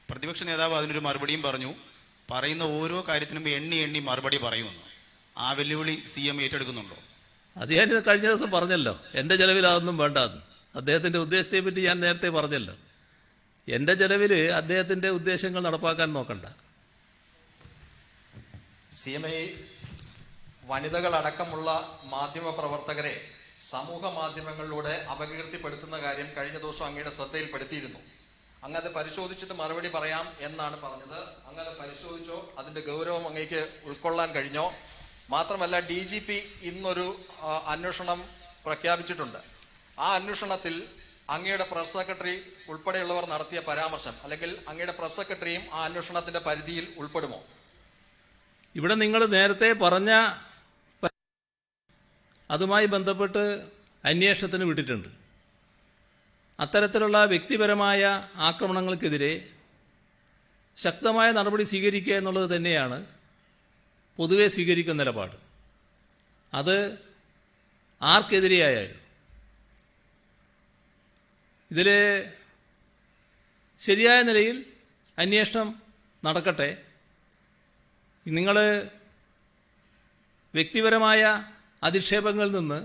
പ്രതിപക്ഷ നേതാവ് അതിനൊരു മറുപടിയും പറഞ്ഞു, പറയുന്ന ഓരോ കാര്യത്തിനും എണ്ണി എണ്ണി മറുപടി പറയുമെന്ന്. ആ വെല്ലുവിളി CM ഏറ്റെടുക്കുന്നുണ്ടോ? അത് ഞാൻ കഴിഞ്ഞ ദിവസം പറഞ്ഞല്ലോ, എൻ്റെ ചെലവിൽ അതൊന്നും വേണ്ടാന്ന്. അദ്ദേഹത്തിൻ്റെ ഉദ്ദേശത്തെ പറ്റി ഞാൻ നേരത്തെ പറഞ്ഞല്ലോ. എൻ്റെ ചെലവിൽ അദ്ദേഹത്തിൻ്റെ ഉദ്ദേശങ്ങൾ നടപ്പാക്കാൻ നോക്കണ്ട. CMA വനിതകളടക്കമുള്ള മാധ്യമ പ്രവർത്തകരെ സമൂഹ മാധ്യമങ്ങളിലൂടെ അപകീർത്തിപ്പെടുത്തുന്ന കാര്യം കഴിഞ്ഞ ദിവസം അങ്ങയുടെ ശ്രദ്ധയിൽപ്പെടുത്തിയിരുന്നു. അങ്ങത് പരിശോധിച്ചിട്ട് മറുപടി പറയാം എന്നാണ് പറഞ്ഞത്. അങ്ങത് പരിശോധിച്ചോ? അതിന്റെ ഗൗരവം അങ്ങേക്ക് ഉൾക്കൊള്ളാൻ കഴിഞ്ഞോ? മാത്രമല്ല, DGP ഇന്നൊരു അന്വേഷണം പ്രഖ്യാപിച്ചിട്ടുണ്ട്. ആ അന്വേഷണത്തിൽ അങ്ങയുടെ പ്രസ് സെക്രട്ടറി ഉൾപ്പെടെയുള്ളവർ നടത്തിയ പരാമർശം, അല്ലെങ്കിൽ അങ്ങയുടെ പ്രസ് സെക്രട്ടറിയും ആ അന്വേഷണത്തിന്റെ പരിധിയിൽ ഉൾപ്പെടുമോ? ഇവിടെ നിങ്ങൾ നേരത്തെ പറഞ്ഞ അതുമായി ബന്ധപ്പെട്ട് അന്വേഷണത്തിന് വിട്ടിട്ടുണ്ട്. അത്തരത്തിലുള്ള വ്യക്തിപരമായ ആക്രമണങ്ങൾക്കെതിരെ ശക്തമായ നടപടി സ്വീകരിക്കുക എന്നുള്ളത് തന്നെയാണ് പൊതുവെ സ്വീകരിക്കുന്ന നിലപാട്. അത് ആർക്കെതിരെയായാലും. ഇതിൽ ശരിയായ നിലയിൽ അന്വേഷണം നടക്കട്ടെ. നിങ്ങൾ വ്യക്തിപരമായ അധിക്ഷേപങ്ങളിൽ നിന്ന്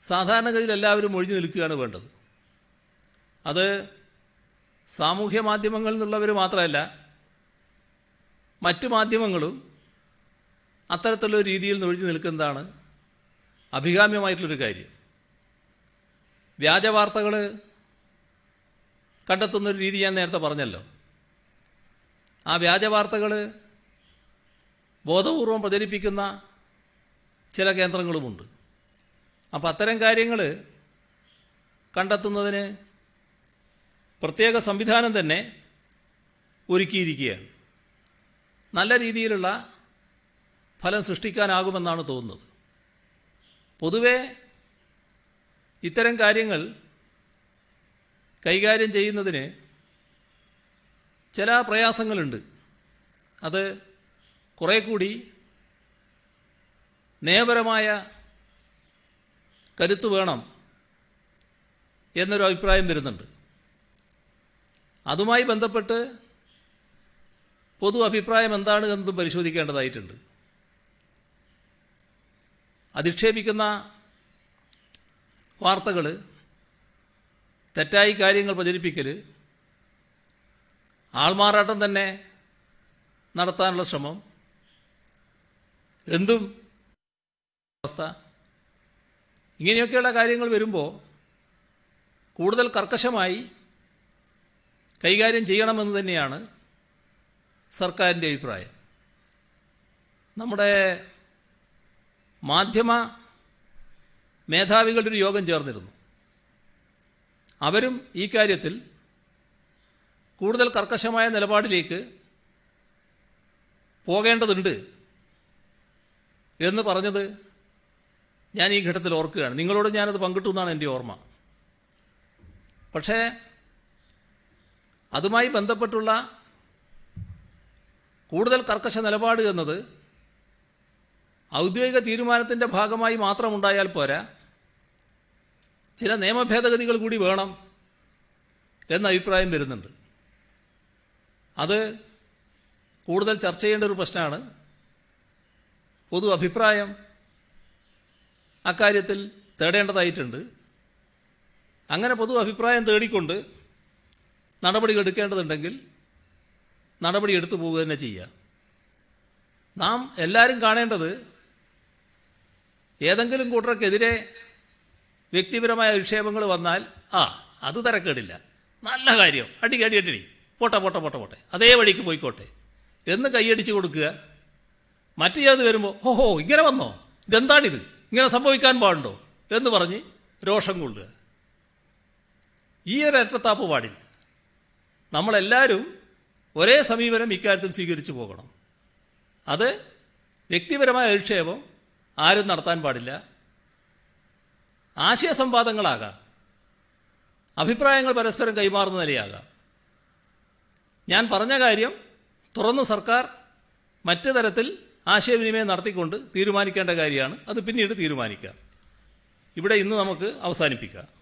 സാധാരണഗതിയിൽ എല്ലാവരും ഒഴിഞ്ഞു നിൽക്കുകയാണ് വേണ്ടത്. അത് സാമൂഹ്യ മാധ്യമങ്ങളിൽ നിന്നുള്ളവർ മാത്രമല്ല, മറ്റു മാധ്യമങ്ങളും അത്തരത്തിലുള്ള രീതിയിൽ നിന്ന് ഒഴിഞ്ഞു നിൽക്കുന്നതാണ് അഭികാമ്യമായിട്ടുള്ളൊരു കാര്യം. വ്യാജ വാർത്തകൾ കണ്ടെത്തുന്നൊരു രീതി ഞാൻ നേരത്തെ പറഞ്ഞല്ലോ. ആ വ്യാജ വാർത്തകൾ ബോധപൂർവം പ്രചരിപ്പിക്കുന്ന ചില കേന്ദ്രങ്ങളുമുണ്ട്. അപ്പം അത്തരം കാര്യങ്ങൾ കണ്ടെത്തുന്നതിന് പ്രത്യേക സംവിധാനം തന്നെ ഒരുക്കിയിരിക്കുകയാണ്. നല്ല രീതിയിലുള്ള ഫലം സൃഷ്ടിക്കാനാകുമെന്നാണ് തോന്നുന്നത്. പൊതുവെ ഇത്തരം കാര്യങ്ങൾ കൈകാര്യം ചെയ്യുന്നതിന് ചില പ്രയാസങ്ങളുണ്ട്. അത് കുറേ കൂടി നയപരമായ കരുത്ത് വേണം എന്നൊരു അഭിപ്രായം വരുന്നുണ്ട്. അതുമായി ബന്ധപ്പെട്ട് പൊതു അഭിപ്രായം എന്താണ് എന്നതും പരിശോധിക്കേണ്ടതായിട്ടുണ്ട്. അധിക്ഷേപിക്കുന്ന വാർത്തകൾ, തെറ്റായി കാര്യങ്ങൾ പ്രചരിപ്പിക്കൽ, ആൾമാറാട്ടം തന്നെ നടത്താനുള്ള ശ്രമം, എന്തും അവസ്ഥ, ഇങ്ങനെയൊക്കെയുള്ള കാര്യങ്ങൾ വരുമ്പോൾ കൂടുതൽ കർക്കശമായി കൈകാര്യം ചെയ്യണമെന്ന് തന്നെയാണ് സർക്കാരിൻ്റെ അഭിപ്രായം. നമ്മുടെ മാധ്യമ മേധാവികളുടെ ഒരു യോഗം ചേർന്നിരുന്നു. അവരും ഈ കാര്യത്തിൽ കൂടുതൽ കർക്കശമായ നിലപാടിലേക്ക് പോകേണ്ടതുണ്ട് എന്ന് പറഞ്ഞത് ഞാൻ ഈ ഘട്ടത്തിൽ ഓർക്കുകയാണ്. നിങ്ങളോട് ഞാനത് പങ്കിട്ടു എന്നാണ് എൻ്റെ ഓർമ്മ. പക്ഷേ അതുമായി ബന്ധപ്പെട്ടുള്ള കൂടുതൽ കർക്കശ നിലപാട് എന്നത് ഔദ്യോഗിക തീരുമാനത്തിൻ്റെ ഭാഗമായി മാത്രമുണ്ടായാൽ പോരാ, ചില നിയമഭേദഗതികൾ കൂടി വേണം എന്ന അഭിപ്രായം വരുന്നുണ്ട്. അത് കൂടുതൽ ചർച്ച ചെയ്യേണ്ട ഒരു പ്രശ്നമാണ്. പൊതു അഭിപ്രായം അക്കാര്യത്തിൽ തേടേണ്ടതായിട്ടുണ്ട്. അങ്ങനെ പൊതു അഭിപ്രായം തേടിക്കൊണ്ട് നടപടികൾ എടുക്കേണ്ടതുണ്ടെങ്കിൽ നടപടി എടുത്തു പോവുക തന്നെ ചെയ്യുക. നാം എല്ലാവരും കാണേണ്ടത് ഏതെങ്കിലും കൂട്ടർക്കെതിരെ വ്യക്തിപരമായ അധിക്ഷേപങ്ങൾ വന്നാൽ അത് തരക്കേടില്ല, നല്ല കാര്യം, അടി പോട്ടെ പോട്ടെ പോട്ടെ പോട്ടെ അതേ വഴിക്ക് പോയിക്കോട്ടെ എന്ന് കൈയടിച്ച് കൊടുക്കുക. മറ്റു ചിലത് വരുമ്പോൾ ഓഹോ ഇങ്ങനെ വന്നോ, ഇതെന്താണിത്, ഇങ്ങനെ സംഭവിക്കാൻ പാടുണ്ടോ എന്ന് പറഞ്ഞ് രോഷം കൊള്ളുക. ഈ ഒരു ഇരട്ടത്താപ്പ് പാടില്ല. നമ്മളെല്ലാവരും ഒരേ സമീപനം ഇക്കാര്യത്തിൽ സ്വീകരിച്ചു പോകണം. അത് വ്യക്തിപരമായ അധിക്ഷേപം ആരും നടത്താൻ പാടില്ല. ആശയസംവാദങ്ങളാകാം, അഭിപ്രായങ്ങൾ പരസ്പരം കൈമാറുന്ന നിലയാകാം. ഞാൻ പറഞ്ഞ കാര്യം തുറന്ന് സർക്കാർ മറ്റു തരത്തിൽ ആശയവിനിമയം നടത്തിക്കൊണ്ട് തീരുമാനിക്കേണ്ട കാര്യമാണ്. അത് പിന്നീട് തീരുമാനിക്കാം. ഇവിടെ ഇന്ന് നമുക്ക് അവസാനിപ്പിക്കാം.